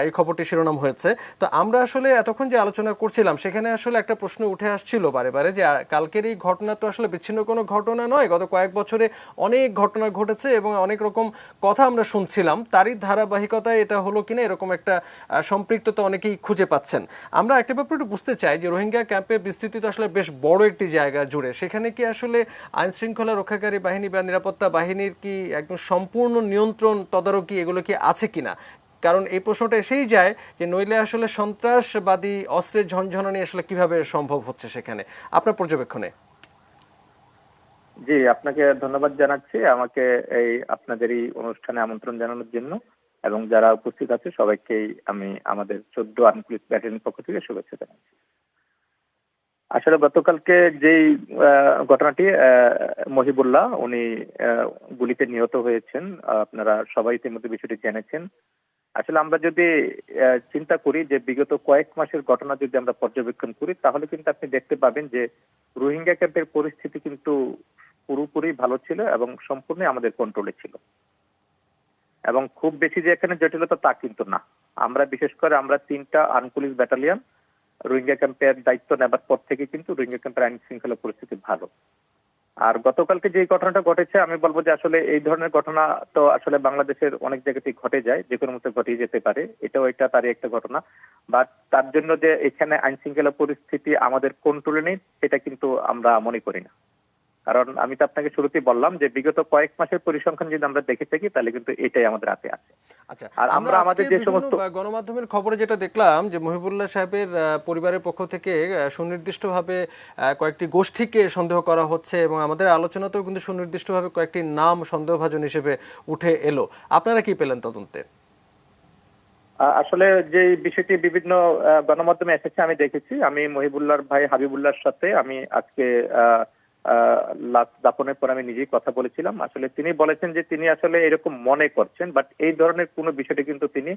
এই খবরটি শিরোনাম হয়েছে। তো আমরা আসলে এতক্ষণ যে আলোচনা করছিলাম সেখানে আসলে একটা প্রশ্ন উঠে আসছিল বারে বারে যে কালকের এই ঘটনা তো আসলে বিচ্ছিন্ন কোনো ঘটনা নয়, গত কয়েক বছরে অনেক ঘটনা ঘটেছে এবং অনেক রকম কথা আমরা শুনছিলাম, তারই ধারাবাহিকতায় এটা হলো কিনা এরকম একটা সম্পৃক্ততা অনেকেই খুঁজে পাচ্ছেন। আমরা একটা ব্যাপার একটু বুঝতে চাই যে রোহিঙ্গা ক্যাম্পের বিস্তৃতি তো আসলে বেশ বড় একটি জায়গা জুড়ে, সেখানে কি আসলে আইন শৃঙ্খলা রক্ষাকারী বাহিনী বা নিরাপত্তা বাহিনীর কি একদম সম্পূর্ণ নিয়ন্ত্রণ তদারকি এগুলো কি আছে কিনা? কারণ এই প্রশ্নটা এসেই যায় যে নইলে আসলে সন্ত্রাসবাদী অস্ত্রের ঝনঝনানি আসলে কিভাবে সম্ভব হচ্ছে সেখানে, আপনার পর্যবেক্ষণে। জি, আপনাকে ধন্যবাদ জানাচ্ছি আমাকে এই আপনাদের এই অনুষ্ঠানে আমন্ত্রণ জানানোর জন্য, এবং যারা উপস্থিত আছে সবাইকেই আমি আমাদের 14 আর্ম পুলিশ ব্যাটালিয়নের পক্ষ থেকে শুভেচ্ছা জানাচ্ছি। আসলে গতকালকে যেই ঘটনাটি, মহিবুল্লাহ উনি গুলিতে নিহত হয়েছেন, আপনারা সবাই ইতিমধ্যে বিষয়টি জেনেছেন। আসলে আমরা যদি চিন্তা করি যে বিগত কয়েক মাসের ঘটনা যদি আমরা পর্যবেক্ষণ করি তাহলে কিন্তু আপনি দেখতে পাবেন যে রোহিঙ্গা ক্যাম্পের পরিস্থিতি কিন্তু পুরোপুরি ভালো ছিল এবং সম্পূর্ণ আমাদের কন্ট্রোলে ছিল, এবং খুব বেশি যে এখানে জটিলতা তা কিন্তু না। আমরা বিশেষ করে আমরা 3টা আর্ম পুলিশ ব্যাটালিয়ন রোহিঙ্গা ক্যাম্পের দায়িত্ব নেবার পর থেকে কিন্তু রোহিঙ্গা ক্যাম্পের আইন শৃঙ্খলা পরিস্থিতি ভালো। আর গতকালকে যে ঘটনাটা ঘটেছে আমি বলবো যে আসলে এই ধরনের ঘটনা তো আসলে বাংলাদেশের অনেক জায়গাতেই ঘটে যায়, যে কোনো মুহূর্তে ঘটিয়ে যেতে পারে, এটাও এটা তারই একটা ঘটনা। বাট তার জন্য যে এখানে আইন শৃঙ্খলা পরিস্থিতি আমাদের কন্ট্রোলে নেই সেটা কিন্তু আমরা মনে করি না। কারণ আমি তো আপনাকে শুরুতেই বললাম যে বিগত কয়েক মাসের পরিসংখ্যান যদি আমরা দেখে থাকি তাহলে কিন্তু এটাই আমাদের হাতে আছে। আচ্ছা, আর আমরা আমাদের যে সমস্ত গণমাধ্যমের খবরে যেটা দেখলাম যে মহিবুল্লাহ সাহেবের পরিবারের পক্ষ থেকে সুনির্দিষ্টভাবে কয়েকটি গোষ্ঠীকে সন্দেহ করা হচ্ছে এবং আমাদের আলোচনাতেও কিন্তু সুনির্দিষ্টভাবে কয়েকটি নাম সন্দেহভাজন হিসেবে উঠে এলো। আপনারা কি পেলেন তদন্তে? আসলে যে বিষয়টি বিভিন্ন গণমাধ্যমে এসেছে আমি দেখেছি। আমি মহিবুল্লাহর ভাই হাবিবুল্লাহর সাথে আমি আজকে লাশ দাফনের পর আমি নিজেই কথা বলেছিলাম। আসলে তিনি বলেছেন যে তিনি আসলে এরকম মনে করছেন, বাট এই ধরনের কোনো বিষয়টি কিন্তু তিনি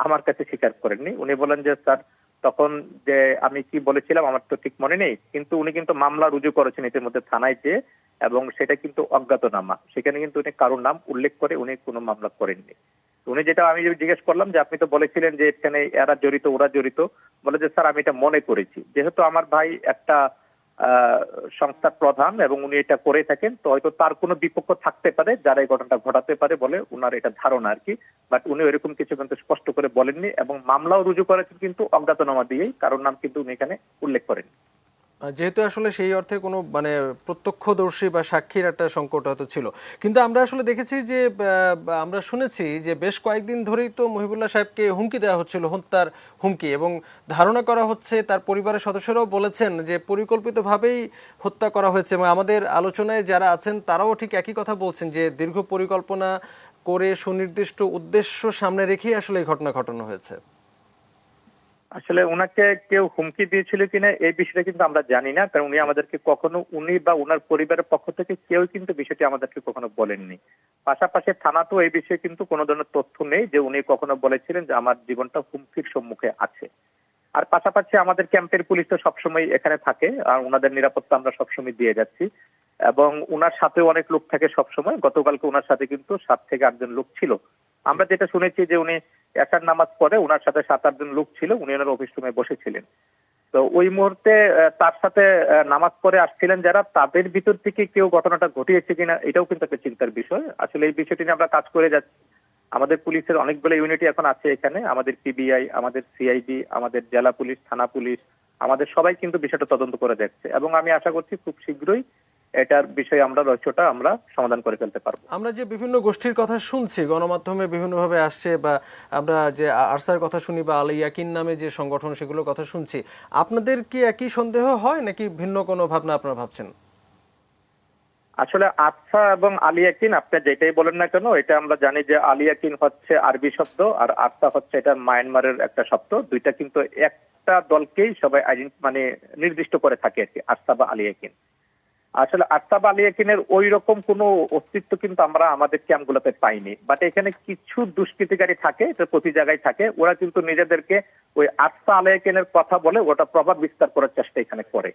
আমার কাছে স্বীকার করেননি। উনি বলেন যে স্যার তখন যে আমি কি বলেছিলাম আমার তো ঠিক মনে নেই, কিন্তু উনি কিন্তু মামলা রুজু করেছেন ইতিমধ্যে থানায় যেয়ে, এবং সেটা কিন্তু অজ্ঞাতনামা। সেখানে কিন্তু উনি কারোর নাম উল্লেখ করে উনি কোনো মামলা করেননি। উনি যেটা আমি জিজ্ঞেস করলাম যে আপনি তো বলেছিলেন যে এখানে এরা জড়িত ওরা জড়িত, বলে যে স্যার আমি এটা মনে করেছি, যেহেতু আমার ভাই একটা সংস্থার প্রধান এবং উনি এটা করে থাকেন, তো হয়তো তার কোনো বিপক্ষ থাকতে পারে যারা এই ঘটনাটা ঘটাতে পারে বলে উনার এটা ধারণা আর কি। বাট উনি এরকম কিছু কিন্তু স্পষ্ট করে বলেননি, এবং মামলাও রুজু করেছেন কিন্তু অজ্ঞাতনামা দিয়েই, কারোর নাম কিন্তু উনি এখানে উল্লেখ করেননি। যেহেতু আসলে সেই অর্থে কোনো মানে প্রত্যক্ষদর্শী বা সাক্ষীর একটা সংকট হয়তো ছিল, কিন্তু আমরা আসলে দেখেছি যে আমরা শুনেছি যে বেশ কয়েকদিন ধরেই তো মহিবুল্লাহ সাহেবকে হুমকি দেওয়া হচ্ছিল, হত্যার হুমকি, এবং ধারণা করা হচ্ছে তার পরিবারের সদস্যরাও বলেছেন যে পরিকল্পিতভাবেই হত্যা করা হয়েছে। এবং আমাদের আলোচনায় যারা আছেন তারাও ঠিক একই কথা বলছেন যে দীর্ঘ পরিকল্পনা করে সুনির্দিষ্ট উদ্দেশ্য সামনে রেখেই আসলে এই ঘটনা ঘটানো হয়েছে। আসলে উনাকে কেউ হুমকি দিয়েছিল কিনা এই বিষয়টা কিন্তু আমরা জানি না, কারণ উনি আমাদেরকে কখনো, উনি বা উনার পরিবারের পক্ষ থেকে কেউ কিন্তু বিষয়টি আমাদেরকে কখনো বলেননি। পাশাপাশি থানাতেও এই বিষয়ে কিন্তু কোনো ধরনের তথ্য নেই যে উনি কখনো বলেছিলেন যে আমার জীবনটা হুমকির সম্মুখে আছে। আর পাশাপাশি আমাদের ক্যাম্পের পুলিশ তো সবসময় এখানে থাকে, আর ওনাদের নিরাপত্তা আমরা সবসময় দিয়ে যাচ্ছি, এবং উনার সাথেও অনেক লোক থাকে সবসময়। গতকালকে উনার সাথে কিন্তু 7 থেকে 8 জন লোক ছিল। আমরা যেটা শুনেছি যে উনি এশার নামাজ পড়ে উনার সাথে 7-8 জন লোক ছিল, উনি ওনার অফিস রুমে বসেছিলেন। তো ওই মুহূর্তে তার সাথে নামাজ পড়ে আসছিলেন যারা, তাদের ভিতর থেকে কেউ ঘটনাটা ঘটিয়েছে কিনা এটাও কিন্তু একটা চিন্তার বিষয়। আসলে এই বিষয়টি নিয়ে আমরা কাজ করে যাচ্ছি। আমাদের পুলিশের অনেকগুলো ইউনিটি এখন আছে এখানে, আমাদের পিবিআই, আমাদের সিআইডি, আমাদের জেলা পুলিশ, থানা পুলিশ, আমাদের সবাই কিন্তু বিষয়টা তদন্ত করে দেখছে, এবং আমি আশা করছি খুব শীঘ্রই এটার বিষয়ে আমরা রহস্যটা আমরা সমাধান করে ফেলতে পারবো। আমরা যে বিভিন্ন গোষ্ঠীর কথা শুনছি গণমাধ্যমে বিভিন্নভাবে আসছে, বা আমরা যে আরসার কথা শুনি বা আল ইয়াকিন নামে যে সংগঠন সেগুলোর কথা শুনছি, আপনাদের কি একই সন্দেহ হয় নাকি ভিন্ন কোনো ভাবনা আপনারা ভাবছেন? আসলে আরসা এবং আল ইয়াকিন আপনি যেটাই বলেন না কেন, এটা আমরা জানি যে আল ইয়াকিন হচ্ছে আরবি শব্দ আর আরসা হচ্ছে এটা মায়ানমারের একটা শব্দ। দুইটা কিন্তু একটা দলকেই সবাই মানে নির্দিষ্ট করে থাকে আর কি, আরসা বা আল ইয়াকিন। আসলে আরসা বা আল ইয়াকিনের ওই রকম কোনো অস্তিত্ব কিন্তু আমরা আমাদের ক্যাম্পগুলোতে পাইনি। বাট এখানে কিছু দুষ্কৃতিকারী থাকে, এটা প্রতি জায়গায় থাকে, ওরা কিন্তু নিজেদেরকে ওই আরসা আল ইয়াকিনের কথা বলে ওটা প্রভাব বিস্তার করার চেষ্টা এখানে করে,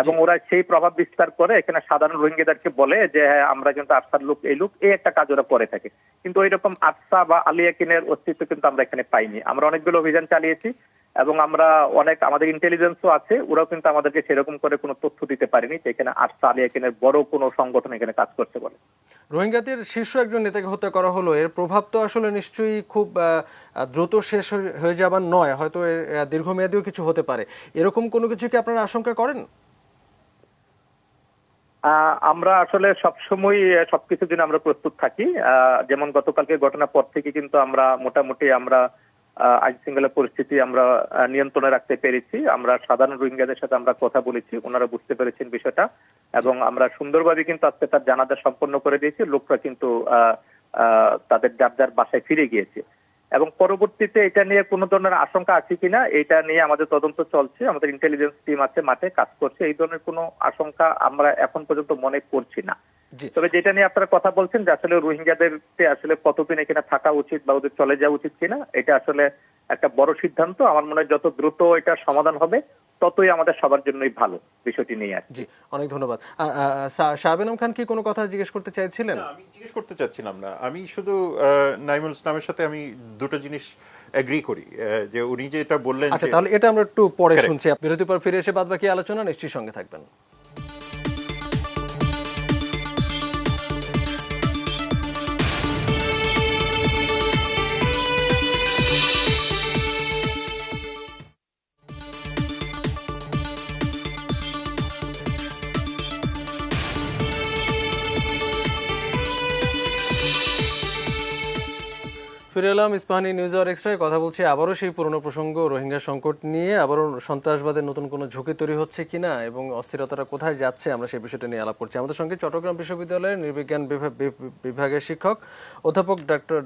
এবং ওরা সেই প্রভাব বিস্তার করে এখানে সাধারণ রোহিঙ্গাদেরকে বলে যে হ্যাঁ আমরা কিন্তু আরসার লোক, এই লোক, এই একটা কাজ ওরা করে থাকে। কিন্তু ওই রকম আরসা বা আল ইয়াকিনের অস্তিত্ব কিন্তু আমরা এখানে পাইনি। আমরা অনেকগুলো অভিযান চালিয়েছি এবং আমরা অনেক, আমাদের ইন্টেলিজেন্সও আছে, ওরাও কিন্তু আমাদেরকে সেরকম করে কোনো তথ্য দিতে পারেনি যে এখানে আরসা আল ইয়াকিনের বড় কোনো সংগঠন এখানে কাজ করছে বলে। রোহিঙ্গাদের শীর্ষ একজন নেতাকে হত্যা করা হলো, এর প্রভাব তো আসলে নিশ্চয়ই খুব দ্রুত শেষ হয়ে যাবার নয়, হয়তো দীর্ঘমেয়াদীও কিছু হতে পারে। এরকম কোনো কিছু কি আপনারা আশঙ্কা করেন? আমরা আসলে সবসময় সবকিছুর জন্য আমরা প্রস্তুত থাকি। যেমন গতকালকে ঘটনার পর থেকে কিন্তু আমরা মোটামুটি আমরা আইন শৃঙ্খলা পরিস্থিতি আমরা নিয়ন্ত্রণে রাখতে পেরেছি। আমরা সাধারণ রোহিঙ্গাদের সাথে আমরা কথা বলেছি, ওনারা বুঝতে পেরেছেন বিষয়টা, এবং আমরা সুন্দরভাবে কিন্তু আজকে তার জানাজা সম্পন্ন করে দিয়েছি। লোকরা কিন্তু তাদের যার যার বাসায় ফিরে গিয়েছে, এবং পরবর্তীতে এটা নিয়ে কোনো ধরনের আশঙ্কা আছে কিনা এটা নিয়ে আমাদের তদন্ত চলছে। আমাদের ইন্টেলিজেন্স টিম আছে, মাঠে কাজ করছে। এই ধরনের কোনো আশঙ্কা আমরা এখন পর্যন্ত মনে করছি না। তবে যেটা নিয়ে আপনারা কথা বলছেন যে আসলে রোহিঙ্গাদেরকে আসলে কতদিন এখানে থাকা উচিত বা ওদের চলে যাওয়া উচিত কিনা, এটা আসলে একটা বড় সিদ্ধান্ত। আমার মনে হয় যত দ্রুত এটা সমাধান হবে ততই আমাদের সবার জন্যই ভালো বিষয়টি নিয়ে আসছে। জি, অনেক ধন্যবাদ। শাহবেনম খান কি কোনো কথা জিজ্ঞেস করতে চাইছিলেন? আমি জিজ্ঞেস করতে চাচ্ছিলাম না, আমি শুধু নাইমুল ইসলামের সাথে আমি দুটো জিনিস এগ্রি করি, যে উনি যে এটা বললেন। আচ্ছা, তাহলে এটা আমরা একটু পরে শুনছি। বিরতির পর ফিরে এসে বাদবাকি আলোচনা নিশ্চয়ই সঙ্গে থাকবেন। ফিরে ফিরে এলাম ইস্পাহানি নিউজ আওয়ার এক্সট্রায়। কথা বলছি আবারও সেই পুরনো প্রসঙ্গ রোহিঙ্গা সংকট নিয়ে। আবারও সন্ত্রাসবাদের নতুন কোনো ঝুঁকি তৈরি হচ্ছে কিনা এবং অস্থিরতাটা কোথায় যাচ্ছে, আমরা সেই বিষয়টা নিয়ে আলাপ করছি। আমাদের সঙ্গে চট্টগ্রাম বিশ্ববিদ্যালয়ের নৃবিজ্ঞান বিভাগের শিক্ষক অধ্যাপক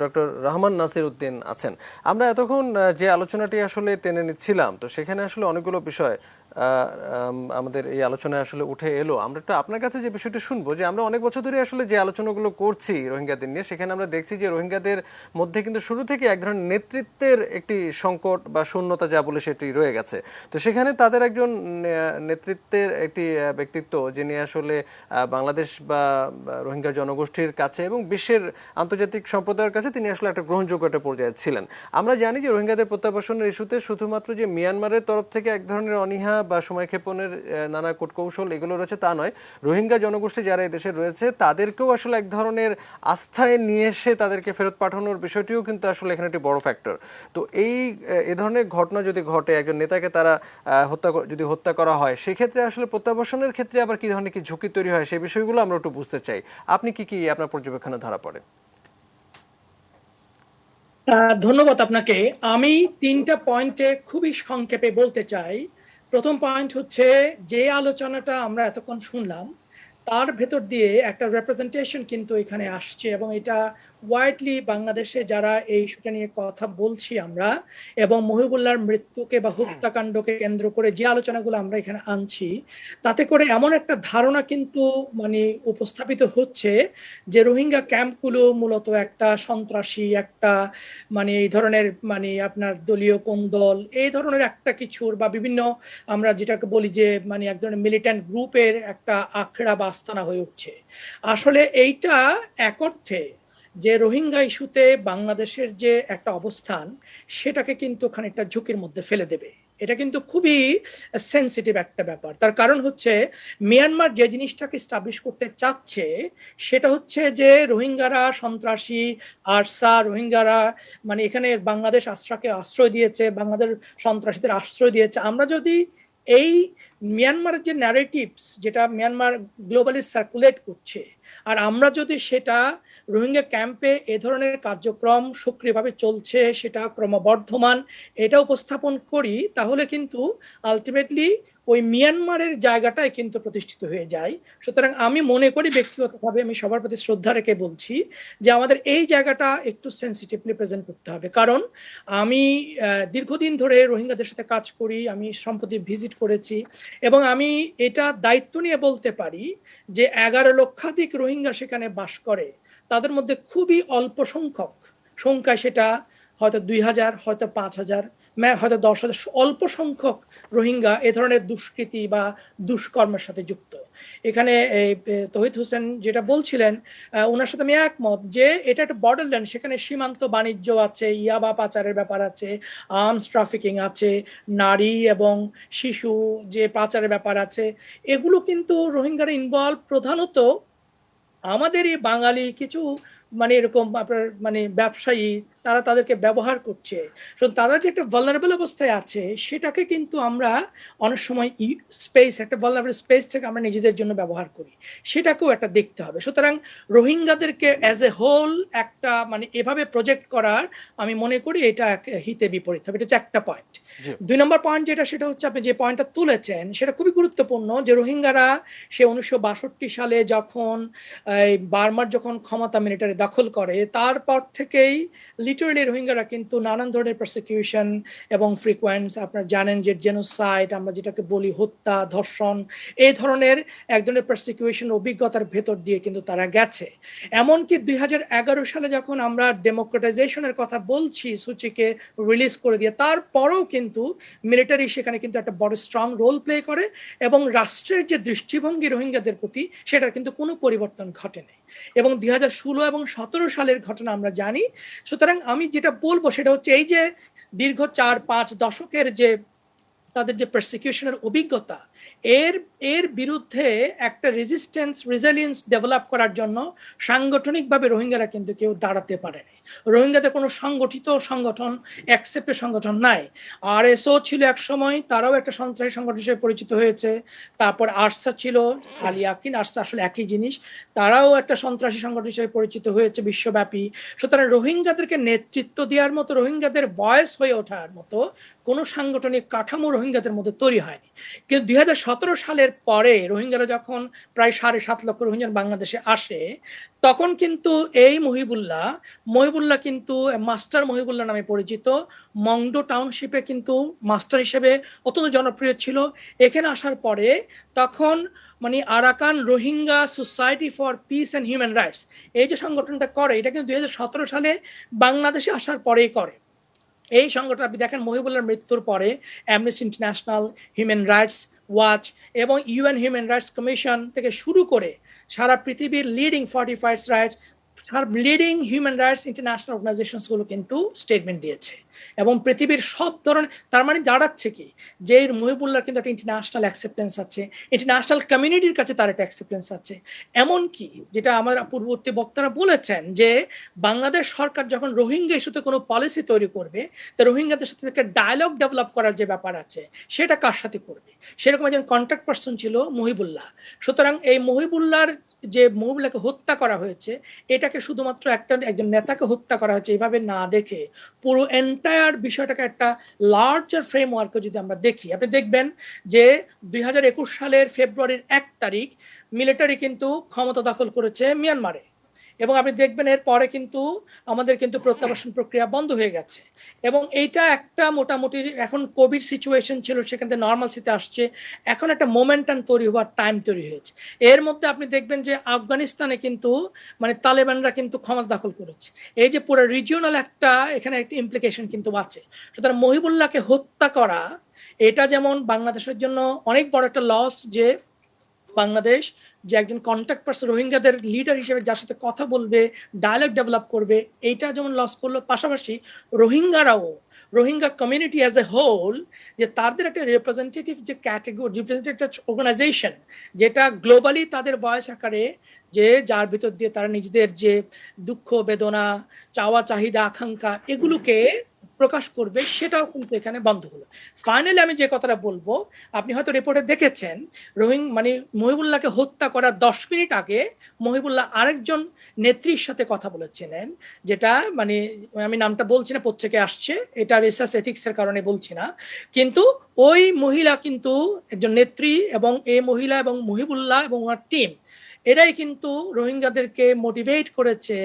ডক্টর রহমান নাসির উদ্দিন আছেন। আমরা এতক্ষণ যে আলোচনাটি আসলে টেনে নিচ্ছিলাম, তো সেখানে আসলে অনেকগুলো বিষয় আমাদের এই আলোচনায় আসলে উঠে এলো। আমরা একটু আপনার কাছে যে বিষয়টা শুনবো, যে আমরা অনেক বছর ধরে আসলে যে আলোচনাগুলো করছি রোহিঙ্গাদের নিয়ে, সেখানে আমরা দেখছি যে রোহিঙ্গাদের মধ্যে কিন্তু শুরু থেকে এক ধরনের নেতৃত্বের একটি সংকট বা শূন্যতা যা বলে সেটি রয়ে গেছে। তো সেখানে তাদের একজন নেতৃত্বের একটি ব্যক্তিত্ব, যিনি আসলে বাংলাদেশ বা রোহিঙ্গা জনগোষ্ঠীর কাছে এবং বিশ্বের আন্তর্জাতিক সম্প্রদায়ের কাছে তিনি আসলে একটা গ্রহণযোগ্য একটা পর্যায়ে ছিলেন। আমরা জানি যে রোহিঙ্গাদের প্রত্যাবাসনের ইস্যুতে শুধুমাত্র যে মিয়ানমারের তরফ থেকে এক ধরনের অনীহা বা সময়ক্ষেপণের নানা কূটকৌশল এগুলো রয়েছে তা নয়, রোহিঙ্গা জনগোষ্ঠী যারা এদেশে রয়েছে তাদেরকেও আসলে এক ধরনের আস্থায় নিয়ে এসে তাদেরকে ফেরত পাঠানোর বিষয়টিও কিন্তু আসলে এখানে একটি বড় ফ্যাক্টর। তো এই ধরনের ঘটনা যদি ঘটে, একজন নেতাকে তারা যদি হত্যা করা হয়, সেক্ষেত্রে আসলে প্রত্যাবাসনের ক্ষেত্রে আবার কি ধরনের কি ঝুঁকি তৈরি হয়, সেই বিষয়গুলো আমরা একটু বুঝতে চাই। আপনি কি আপনার পর্যবেক্ষণে ধরা পড়ে? ধন্যবাদ আপনাকে। আমি 3টা পয়েন্টে খুবই সংক্ষেপে বলতে চাই। প্রথম পয়েন্ট হচ্ছে, যে আলোচনাটা আমরা এতক্ষণ শুনলাম তার ভেতর দিয়ে একটা রিপ্রেজেন্টেশন কিন্তু এখানে আসছে, এবং এটা ওয়াইডলি বাংলাদেশে যারা এই ইস্যুটা নিয়ে কথা বলছি আমরা, এবং মহিবুল্লাহর মৃত্যুকে বা হত্যাকাণ্ডকে কেন্দ্র করে যে আলোচনাগুলো আমরা এখানে আনছি, তাতে করে এমন একটা ধারণা কিন্তু মানে উপস্থাপিত হচ্ছে যে রোহিঙ্গা ক্যাম্পগুলো মূলত একটা সন্ত্রাসী, একটা মানে এই ধরনের মানে আপনার দলীয় কোন দল এই ধরনের একটা কিছুর, বা বিভিন্ন আমরা যেটাকে বলি যে মানে এক ধরনের মিলিট্যান্ট গ্রুপের একটা আখড়া বা আস্তানা হয়ে উঠছে। আসলে এইটা এক অর্থে যে রোহিঙ্গা ইস্যুতে বাংলাদেশের যে একটা অবস্থান, সেটাকে কিন্তু খানিকটা ঝুঁকির মধ্যে ফেলে দেবে। এটা কিন্তু খুবই সেন্সিটিভ একটা ব্যাপার। তার কারণ হচ্ছে, মিয়ানমার যে জিনিসটাকে স্টাবলিশ করতে চাচ্ছে সেটা হচ্ছে যে রোহিঙ্গারা সন্ত্রাসী, আরসা, রোহিঙ্গারা মানে এখানে বাংলাদেশ আশ্রয় দিয়েছে, বাংলাদেশ সন্ত্রাসীদের আশ্রয় দিয়েছে। আমরা যদি এই মিয়ানমারের যে ন্যারেটিভস, যেটা মিয়ানমার গ্লোবালি সার্কুলেট করছে, আর আমরা যদি সেটা রোহিঙ্গা ক্যাম্পে এ ধরনের কার্যক্রম সক্রিয়ভাবে চলছে, সেটা ক্রমবর্ধমান, এটা উপস্থাপন করি, তাহলে কিন্তু আলটিমেটলি ওই মিয়ানমারের জায়গাটাই কিন্তু প্রতিষ্ঠিত হয়ে যায়। সুতরাং আমি মনে করি, ব্যক্তিগতভাবে আমি সবার প্রতি শ্রদ্ধা রেখে বলছি যে আমাদের এই জায়গাটা একটু সেন্সিটিভলি প্রেজেন্ট করতে হবে। কারণ আমি দীর্ঘদিন ধরে রোহিঙ্গাদের সাথে কাজ করি, আমি সম্প্রতি ভিজিট করেছি, এবং আমি এটা দায়িত্ব নিয়ে বলতে পারি যে 11 লক্ষাধিক রোহিঙ্গা সেখানে বাস করে। তাদের মধ্যে খুবই অল্প সংখ্যায়, সেটা হয়তো 2000, হয়তো 5000, হয়তো 10,000, অল্প সংখ্যক রোহিঙ্গা এ ধরনের দুষ্কৃতি বা দুষ্কর্মের সাথে যুক্ত। এখানে তৌহিদ হোসেন যেটা বলছিলেন, ওনার সাথে আমি একমত যে এটা একটা বর্ডারল্যান্ড, সেখানে সীমান্ত বাণিজ্য আছে, ইয়াবা পাচারের ব্যাপার আছে, আর্মস ট্রাফিকিং আছে, নারী এবং শিশু যে পাচারের ব্যাপার আছে, এগুলো কিন্তু রোহিঙ্গারা ইনভলভ। প্রধানত আমাদের এই বাঙালি কিছু মানে এরকম আপনার মানে ব্যবসায়ী, তারা তাদেরকে ব্যবহার করছে। তারা যে একটা ভালনারেবল অবস্থায় আছে, সেটাকে কিন্তু আমরা অনেক সময় একটা ভালনারেবল স্পেস থেকে আমরা নিজেদের জন্য ব্যবহার করি, সেটাকেও একটা দেখতে হবে। সুতরাং রোহিঙ্গাদেরকে অ্যাজ এ হোল একটা মানে এভাবে প্রজেক্ট করার, আমি মনে করি এটা হিতে বিপরীত হবে। এটা হচ্ছে একটা পয়েন্ট। 2 নম্বর পয়েন্ট সেটা হচ্ছে, আপনি যে পয়েন্টটা তুলেছেন সেটা খুবই গুরুত্বপূর্ণ, যে রোহিঙ্গারা সে 1962 সালে যখন বার্মার যখন ক্ষমতা মিলিটারি দখল করে, তারপর থেকেই লিটারালি রোহিঙ্গারা কিন্তু নানান ধরনের প্রসিকিউশন এবং ফ্রিকোয়েন্স, আপনারা জানেন যে জেনোসাইড আমরা যেটাকে বলি, হত্যা, ধর্ষণ, এই ধরনের এক ধরনের প্রসিকিউশন অভিজ্ঞতার ভেতর দিয়ে কিন্তু তারা গেছে। এমনকি 2011 সালে যখন আমরা ডেমোক্রেটাইজেশনের কথা বলছি, সূচিকে রিলিজ করে দিয়ে, তারপরেও কিন্তু মিলিটারি সেখানে কিন্তু একটা বড় স্ট্রং রোল প্লে করে, এবং রাষ্ট্রের যে দৃষ্টিভঙ্গি রোহিঙ্গাদের প্রতি, সেটার কিন্তু কোনো পরিবর্তন ঘটেনি। এবং 2016 এবং 17 সালের ঘটনা আমরা জানি। সুতরাং আমি যেটা বলবো সেটা হচ্ছে, এই যে দীর্ঘ 4-5 দশকের যে তাদের যে পারসিকিউশনের অভিজ্ঞতা, এর বিরুদ্ধে একটা রেজিস্ট্যান্স, রেজিলিয়েন্স ডেভেলপ করার জন্য সাংগঠনিকভাবে রোহিঙ্গারা কিন্তু কেউ দাঁড়াতে পারেনি। রোহিঙ্গাদের কোনো সংগঠিত সংগঠন, অ্যাকসেপ্টেড সংগঠন নাই। আরএসও ছিল এক সময়, তারাও একটা সন্ত্রাসী সংগঠন হিসেবে পরিচিত হয়েছে। তারপর আরসা ছিল, আলিয়াকিন আরসা আসলে একই জিনিস, তারাও একটা সন্ত্রাসী সংগঠন হিসেবে পরিচিত হয়েছে বিশ্বব্যাপী। সুতরাং রোহিঙ্গাদেরকে নেতৃত্ব দেওয়ার মতো, রোহিঙ্গাদের ভয়েস হয়ে ওঠার মতো কোনো সাংগঠনিক কাঠামো রোহিঙ্গাদের মধ্যে তৈরি হয়নি। কিন্তু 2017 সালের পরে রোহিঙ্গারা যখন প্রায় 7.5 লক্ষ রোহিঙ্গা বাংলাদেশে আসে, তখন কিন্তু এই মহিবুল্লাহ কিন্তু মাস্টার মহিবুল্লাহ নামে পরিচিত, মংডো টাউনশিপে কিন্তু মাস্টার হিসেবে অত্যন্ত জনপ্রিয় ছিল। এখানে আসার পরে তখন মানে Arakan Rohingya society for piece and human rights, এই যে সংগঠনটা করে, এটা কিন্তু 2017 সালে বাংলাদেশে আসার পরেই করে। এই সংগঠন আপনি দেখেন মহিবুল্লাহর মৃত্যুর পরে Amnesty International, human rights watch এবং ইউএন হিউম্যান রাইটস কমিশন থেকে শুরু করে সারা পৃথিবীর leading 45 rights, leading human rights international অর্গানাইজেশনসগুলো কিন্তু স্টেটমেন্ট দিয়েছে। এবং পৃথিবীর সব ধরনের, তার মানে দাঁড়াচ্ছে কি যে মহিবুল্লাহর কিন্তু একটা ইন্টারন্যাশনাল অ্যাকসেপ্টেন্স আছে, ইন্টারন্যাশনাল কমিউনিটির কাছে তার একটা অ্যাকসেপ্টেন্স আছে। এমনকি যেটা আমার পূর্ববর্তী বক্তারা বলেছেন যে বাংলাদেশ সরকার যখন রোহিঙ্গা ইস্যুতে কোনো পলিসি তৈরি করবে, তো রোহিঙ্গাদের সাথে একটা ডায়ালগ ডেভেলপ করার যে ব্যাপার আছে সেটা কার সাথে করবে, সেরকম একজন কন্ট্যাক্ট পার্সন ছিল মহিবুল্লাহ। সুতরাং এই মহিবুল্লাহকে হত্যা করা হয়েছে, এটাকে শুধুমাত্র একজন নেতাকে হত্যা করা হয়েছে এইভাবে না দেখে পুরো এন্টায়ার বিষয়টাকে একটা লার্জার ফ্রেমওয়ার্কে যদি আমরা দেখি, আপনি দেখবেন যে 2021 সালের ফেব্রুয়ারির 1 তারিখ মিলিটারি কিন্তু ক্ষমতা দখল করেছে মিয়ানমারে, এবং আপনি দেখবেন এর পরে কিন্তু আমাদের কিন্তু প্রত্যাবাসন প্রক্রিয়া বন্ধ হয়ে গেছে। এবং এইটা একটা মোটামুটি এখন কোভিড সিচুয়েশন ছিল, সেখান থেকে নর্মালসিতে আসছে, এখন একটা মোমেন্টাম তৈরি হওয়ার টাইম তৈরি হয়েছে। এর মধ্যে আপনি দেখবেন যে আফগানিস্তানে কিন্তু মানে তালেবানরা কিন্তু ক্ষমতা দখল করেছে, এই যে পুরো রিজিওনাল একটা এখানে একটা ইমপ্লিকেশন কিন্তু আছে। সুতরাং মহিবুল্লাহকে হত্যা করা এটা যেমন বাংলাদেশের জন্য অনেক বড় একটা লস, যে বাংলাদেশ যে একজন কন্ট্যাক্ট পার্সন রোহিঙ্গাদের লিডার হিসেবে যার সাথে কথা বলবে, ডায়ালগ ডেভেলপ করবে, এইটা যেমন লস করলো, পাশাপাশি Rohingya community as a whole, যে তাদের একটা রিপ্রেজেন্টেটিভ যে ক্যাটেগরি, রিপ্রেজেন্টেটিভ অর্গানাইজেশন, যেটা গ্লোবালি তাদের ভয়েস আকারে, যে যার ভিতর দিয়ে তারা নিজেদের যে দুঃখ বেদনা, চাওয়া চাহিদা আকাঙ্ক্ষা এগুলোকে প্রকাশ করবে, সেটাও কিন্তু এখানে বন্ধ হলো। ফাইনালি আমি যে কথাটা বলবো, আপনি হয়তো রিপোর্টে দেখেছেন মহিবুল্লাহকে হত্যা করার 10 মিনিট আগে মহিবুল্লাহ আরেকজন নেত্রীর সাথে কথা বলেছিলেন, যেটা মানে আমি নামটা বলছি না, পত্রিকায় আসছে, এটা রিসার্চ এথিক্সের কারণে বলছি না, কিন্তু ওই মহিলা কিন্তু একজন নেত্রী, এবং এই মহিলা এবং মহিবুল্লাহ এবং ওনার টিম এরাই কিন্তু রোহিঙ্গাদেরকে মোটিভেট করেছে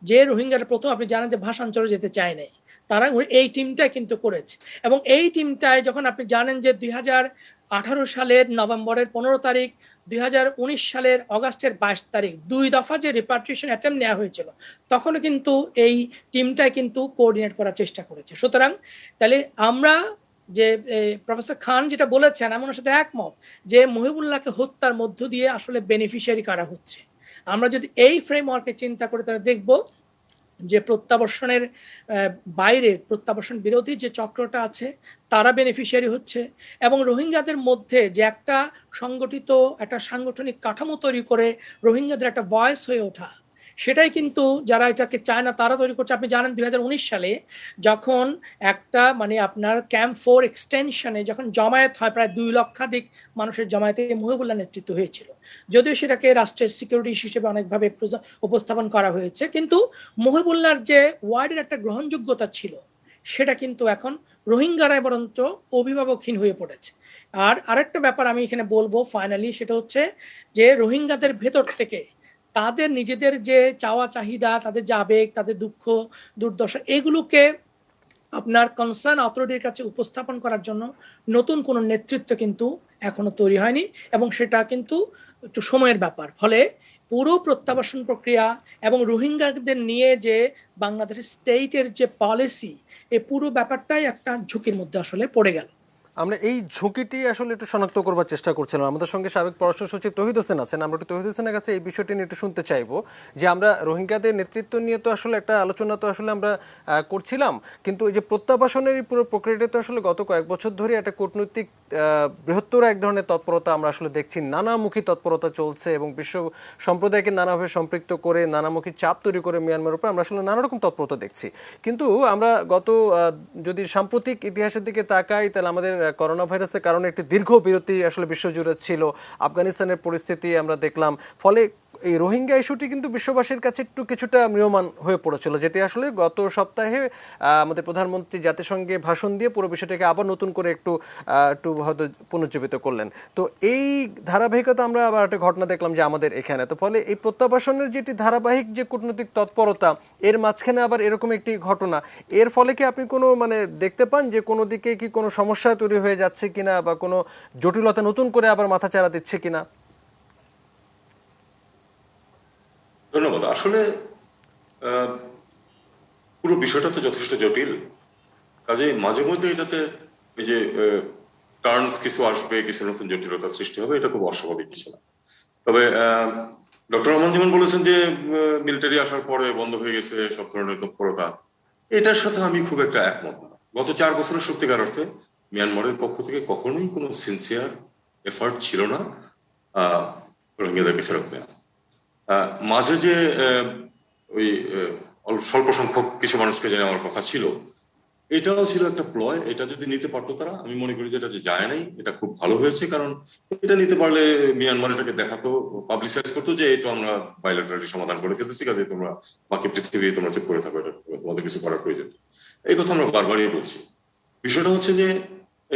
যে রোহিঙ্গারা প্রথম আপনি জানেন যে ভাষান্তরে যেতে চায় নাই, তারা এই টিমটা কিন্তু করেছে। এবং এই টিমটায় যখন আপনি জানেন যে 2018 সালের নভেম্বরের 15 তারিখ, 2019 সালের অগাস্টের 22 তারিখ 2 দফা যে রিপাট্রিয়েশন অ্যাটেম্প নেওয়া হয়েছিল, তখনও কিন্তু এই টিমটাই কিন্তু কোঅর্ডিনেট করার চেষ্টা করেছে। সুতরাং তাহলে আমরা যে প্রফেসর খান যেটা বলেছেন, আমি ওনার সাথে একমত যে মহিবুল্লাহকে হত্যার মধ্য দিয়ে আসলে বেনিফিশিয়ারি কারা হচ্ছে। আমরা যদি এই ফ্রেমওয়ার্কে চিন্তা করে তাহলে দেখব যে প্রত্যাবর্ষণের বাইরে প্রত্যাবর্ষণ বিরোধী যে চক্রটা আছে তারা বেনিফিশিয়ারি হচ্ছে, এবং রোহিঙ্গাদের মধ্যে যে একটা সংগঠিত একটা সাংগঠনিক কাঠামো তৈরি করে রোহিঙ্গাদের একটা ভয়েস হয়ে ওঠা, সেটাই কিন্তু যারা এটাকে চায় না তারা তৈরি করছে। আপনি জানেন 2019 সালে যখন একটা মানে আপনার ক্যাম্প 4 এক্সটেনশনে যখন জমায়েত হয়, প্রায় 2 লক্ষাধিক মানুষের জমায়েতে মহিবুল্লাহ নেতৃত্ব হয়েছিল, যদিও সেটাকে রাষ্ট্রের সিকিউরিটি হিসেবে অনেকভাবে উপস্থাপন করা হয়েছে, কিন্তু মহিবুল্লাহর যে ওয়ার্ডের একটা গ্রহণযোগ্যতা ছিল সেটা কিন্তু এখন রোহিঙ্গারা বরঞ্চ অভিভাবকহীন হয়ে পড়েছে। আর আরেকটা ব্যাপার আমি এখানে বলবো ফাইনালি, সেটা হচ্ছে যে রোহিঙ্গাদের ভেতর থেকে তাদের নিজেদের যে চাওয়া চাহিদা, তাদের যে আবেগ, তাদের দুঃখ দুর্দশা, এগুলোকে আপনার কনসার্ন অথরিটির কাছে উপস্থাপন করার জন্য নতুন কোনো নেতৃত্ব কিন্তু এখনো তৈরি হয়নি, এবং সেটা কিন্তু একটু সময়ের ব্যাপার। ফলে পুরো প্রত্যাবাসন প্রক্রিয়া এবং রোহিঙ্গাদের নিয়ে যে বাংলাদেশের স্টেটের যে পলিসি, এই পুরো ব্যাপারটাই একটা ঝুঁকির মধ্যে আসলে পড়ে গেল। আমরা এই ঝুঁকিটি আসলে একটু শনাক্ত করবার চেষ্টা করছিলাম। আমাদের সঙ্গে সাবেক পররাষ্ট্র সচিব তৌহিদ হোসেন আছেন, আমরা একটু তৌহিদ হোসেনের কাছে এই বিষয়টি নিয়ে একটু শুনতে চাইবো যে আমরা রোহিঙ্গাদের নেতৃত্ব নিয়ে তো আসলে একটা আলোচনা তো আসলে আমরা করছিলাম, কিন্তু এই যে প্রত্যাবাসনের পুরো প্রক্রিয়াটা তো আসলে গত কয়েক বছর ধরে একটা কূটনৈতিক বৃহত্তর এক ধরনের তৎপরতা আমরা আসলে দেখছি, নানামুখী তৎপরতা চলছে এবং বিশ্ব সম্প্রদায়কে নানাভাবে সম্পৃক্ত করে নানামুখী চাপ তৈরি করে মিয়ানমারের উপর আমরা আসলে নানা রকম তৎপরতা দেখছি। কিন্তু আমরা যদি সাম্প্রতিক ইতিহাসের দিকে তাকাই, তাহলে আমাদের করোনা ভাইরাসের কারণে একটি দীর্ঘ বিরতি আসলে বিশ্বজুড়ে ছিল, আফগানিস্তানের পরিস্থিতি আমরা দেখলাম, ফলে এই রোহিঙ্গা ইস্যুটি কিন্তু বিশ্ববাসীর কাছে কিছুটা ম্রিয়মাণ হয়ে পড়েছিল, যেটি আসলে গত সপ্তাহে আমাদের প্রধানমন্ত্রী জাতিসংঘে ভাষণ দিয়ে পুরো বিষয়টাকে আবার নতুন করে একটু হয়তো পুনর্জীবিত করলেন। তো এই ধারাবাহিকতা আমরা আবার একটা ঘটনা দেখলাম যে আমাদের এখানে, তো ফলে এই প্রত্যাবাসনের যেটি ধারাবাহিক যে কূটনৈতিক তৎপরতা, এর মাঝখানে আবার এরকম একটি ঘটনা, এর ফলে কি আপনি কোনো দেখতে পান যে কোনো দিকে কি কোনো সমস্যা তৈরি হয়ে যাচ্ছে কিনা বা কোনো জটিলতা নতুন করে আবার মাথা চারা দিচ্ছে কিনা? ধন্যবাদ। আসলে পুরো বিষয়টা তো যথেষ্ট জটিল, কাজে মাঝে মধ্যে এটাতে এই যে টার্নস কিছু আসবে, কিছু নতুন জটিলতার সৃষ্টি হবে, এটা খুব অস্বাভাবিক কিছু না। তবে ডক্টর রহমান যেমন বলেছেন যে মিলিটারি আসার পরে বন্ধ হয়ে গেছে সব ধরনের তৎপরতা, এটার সাথে আমি খুব একটা একমত না। গত 4 বছরের সত্যিকার অর্থে মিয়ানমারের পক্ষ থেকে কখনোই কোনো সিনসিয়ার এফার্ট ছিল না রোহিঙ্গাদেরকে ফেরত দেওয়া। মাঝে যে ওই স্বল্প সংখ্যক কিছু মানুষকে যে নেওয়ার কথা ছিল, এটাও ছিল একটা প্লয়। এটা যদি নিতে পারতো তারা, আমি মনে করি যে এটা যে যায় নাই, এটা খুব ভালো হয়েছে, কারণ এটা নিতে পারলে মিয়ানমার এটাকে দেখাতো, পাবলিসাইজ করতো যে এই তো আমরা বাইলেটারালি সমাধান করে ফেলতেছি, কাজে তোমরা বাকি পৃথিবী তোমরা চুপ করে থাকো, এটা তোমাদের কিছু করার প্রয়োজন। এই কথা আমরা বারবারই বলছি। বিষয়টা হচ্ছে যে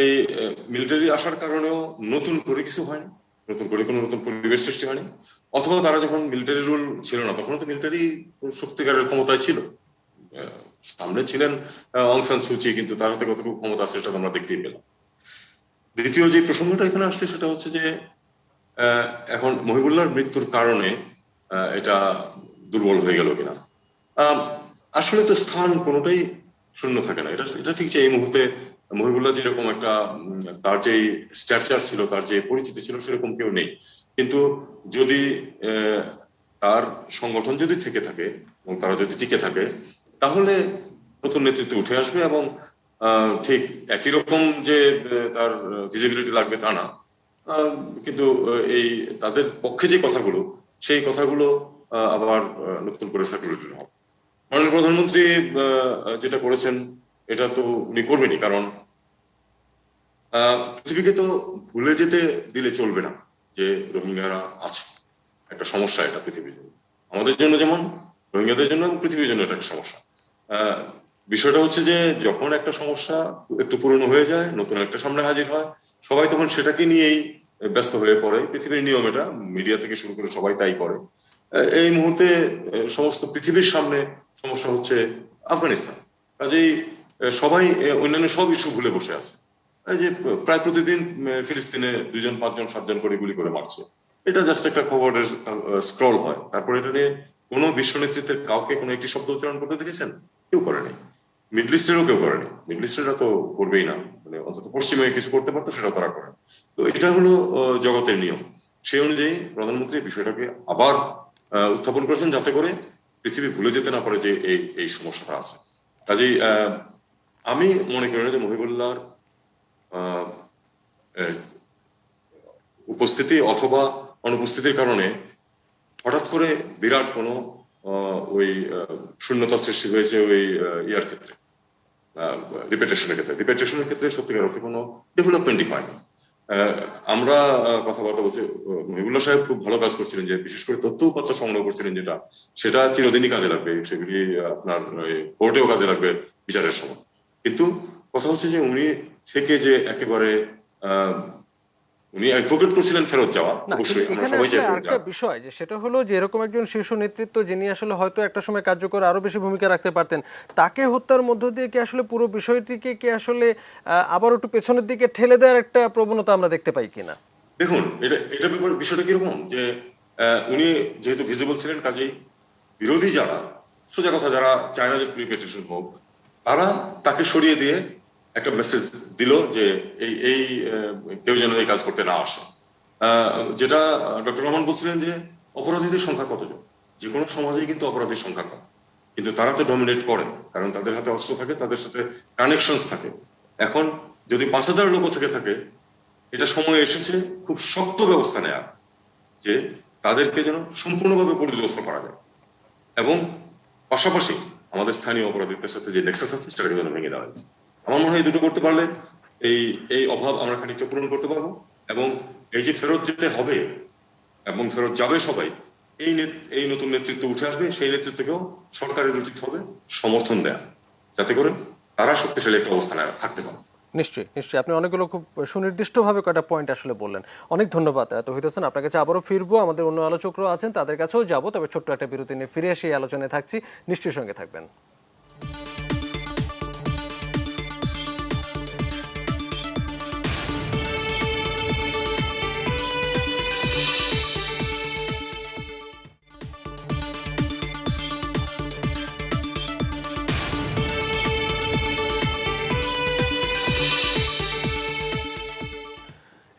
এই মিলিটারি আসার কারণেও নতুন করে কিছু হয়নি, নতুন করে কোনো নতুন পরিবেশ সৃষ্টি হয়নি, অথবা তারা যখন মিলিটারি রুল ছিল না তখন তো মিলিটারি সত্যিকারের ক্ষমতায় ছিল, সামনে ছিলেন অং সান সুচি, কিন্তু তার হাতে কতটুকু ক্ষমতা আছে সেটা আমরা দেখতেই পেলাম। দ্বিতীয় যে প্রসঙ্গটা এখানে আসছে সেটা হচ্ছে যে এখন মহিবুল্লাহর মৃত্যুর কারণে এটা দুর্বল হয়ে গেল কিনা। আসলে তো স্থান কোনোটাই শূন্য থাকে না, এটা ঠিক যে এই মুহূর্তে মহিবুল্লাহ যেরকম একটা তার যে স্ট্যাচার ছিল, তার যে পরিচিতি ছিল, সেরকম কেউ নেই। কিন্তু যদি তার সংগঠন যদি থেকে থাকে এবং তারা যদি টিকে থাকে, তাহলে নতুন নেতৃত্ব উঠে আসবে এবং ঠিক একই রকম যে তার ভিজিবিলিটি লাগবে তা না, কিন্তু এই তাদের পক্ষে যে কথাগুলো, সেই কথাগুলো আবার নতুন করে সার্কুলেটেড হবে। মাননীয় প্রধানমন্ত্রী যেটা করেছেন এটা তো উনি করবেনই, কারণ পৃথিবীকে তো ভুলে যেতে দিলে চলবে না যে রোহিঙ্গারা আছে, একটা সমস্যা এটা পৃথিবীর জন্য, আমাদের জন্য যেমন, রোহিঙ্গাদের জন্য এবং পৃথিবীর জন্য এটা একটা সমস্যা। বিষয়টা হচ্ছে যে যখন একটা সমস্যা একটু পুরনো হয়ে যায়, নতুন একটা সামনে হাজির হয়, সবাই তখন সেটাকে নিয়েই ব্যস্ত হয়ে পড়ে। পৃথিবীর নিয়ম এটা, মিডিয়া থেকে শুরু করে সবাই তাই করে। এই মুহূর্তে সমস্ত পৃথিবীর সামনে সমস্যা হচ্ছে আফগানিস্তান, কাজেই সবাই অন্যান্য সব ইস্যু ভুলে বসে আছে। যে প্রায় প্রতিদিন ফিলিস্তিনে 2 জন 5 জন 7 জন করে গুলি করে মারছে, এটা জাস্ট একটা খবরের স্ক্রল হয়। তারপরে এটা নিয়ে কোনো বিশ্ব নেতৃত্বের কাউকে কোনো একটি শব্দ উচ্চারণ করতে দেখেছেন? কেউ করেনি। মিডল ইস্টেরও কেউ করেনি, মিডল ইস্টেররা তো করবেই না, অন্তত পশ্চিমে কিছু করতে পারতো সেটাও তারা করে। তো এটা হলো জগতের নিয়ম। সেই অনুযায়ী প্রধানমন্ত্রী বিষয়টাকে আবার উত্থাপন করেছেন, যাতে করে পৃথিবী ভুলে যেতে না পারে যে এই সমস্যাটা আছে। কাজেই আমি মনে করি না যে মহিবুল্লাহর উপস্থিতি অথবা অনুপস্থিতির কারণে হঠাৎ করে বিরাট কোনো ওই শূন্যতা সৃষ্টি হয়েছে ওই ইয়ার ক্ষেত্রে, রিপেটেশনের ক্ষেত্রে সত্যিকার অর্থে কোনো ডেভেলপমেন্টই হয়নি। আমরা কথাবার্তা বলছি, মহিবুল্লাহ সাহেব খুব ভালো কাজ করছিলেন, যে বিশেষ করে তথ্য উপাত্ত সংগ্রহ করছিলেন, সেটা চিরদিনই কাজে লাগবে, সেগুলি আপনার কোর্টেও কাজে লাগবে বিচারের সময়। কিন্তু কথা হচ্ছে যে উনি থেকে যে একেবারে উনি অ্যাডভোকেট করছিলেন ফেরত যাওয়া, অবশ্যই আমরা সবাই চাই ফেরত যাওয়া। বিষয় যে সেটা হলো যে এরকম একজন শীর্ষ নেতৃত্ব যিনি আসলে হয়তো একটা সময় কার্যকর আরো বেশি ভূমিকা রাখতে পারতেন, তাকে হত্যার মধ্য দিয়ে কি আসলে পুরো বিষয়টিকে কি আসলে আবার একটু পেছনের দিকে ঠেলে দেওয়ার একটা প্রবণতা আমরা দেখতে পাই কিনা? দেখুন, এটা বিষয়টা কিরকম যে উনি যেহেতু ভিজিবল ছিলেন, কাজেই বিরোধী যারা, সোজা কথা যারা চায় না যে রিপেটেশন হোক, তারা তাকে সরিয়ে দিয়ে একটা মেসেজ দিল যে এই কেউ যেন এই কাজ করতে না আসে। যেটা ডক্টর রহমান বলছিলেন যে অপরাধীদের সংখ্যা কতজন, যে কোনো সমাজেই কিন্তু অপরাধীর সংখ্যা কম, কিন্তু তারা তো ডমিনেট করে, কারণ তাদের হাতে অস্ত্র থাকে, তাদের সাথে কানেকশনস থাকে। এখন যদি 5,000 লোক থেকে থাকে, এটা সময় এসেছে খুব শক্ত ব্যবস্থা নেওয়া, যে তাদেরকে যেন সম্পূর্ণভাবে পর্যবেক্ষণ করা যায়, এবং পাশাপাশি আমাদের স্থানীয় অপরাধীদের সাথে যে নেক্সাস আছে সেটাকে যেন ভেঙে দেওয়া হয়। আমার মনে হয় এই দুটো করতে পারলে এই অভাব আমরা খানিকটা পূরণ করতে পারবো, এবং এই যে ফেরত যেতে হবে এবং ফেরত যাবে সবাই, এই নতুন নেতৃত্ব উঠে আসবে, সেই নেতৃত্বকেও সরকারের উচিত হবে সমর্থন দেয়া, যাতে করে তারা শক্তিশালী একটা অবস্থানে থাকতে পারে। নিশ্চয়ই নিশ্চয়ই, আপনি অনেকগুলো খুব সুনির্দিষ্টভাবে কয়েকটা পয়েন্ট আসলে বললেন। অনেক ধন্যবাদ তৌহিদ হোসেন, আপনার কাছে আবারও ফিরবো, আমাদের অন্য আলোচকরাও আছেন তাদের কাছেও যাব, তবে ছোট্ট একটা বিরতি নিয়ে ফিরে এসে এই আলোচনায় থাকছি, নিশ্চয়ই সঙ্গে থাকবেন।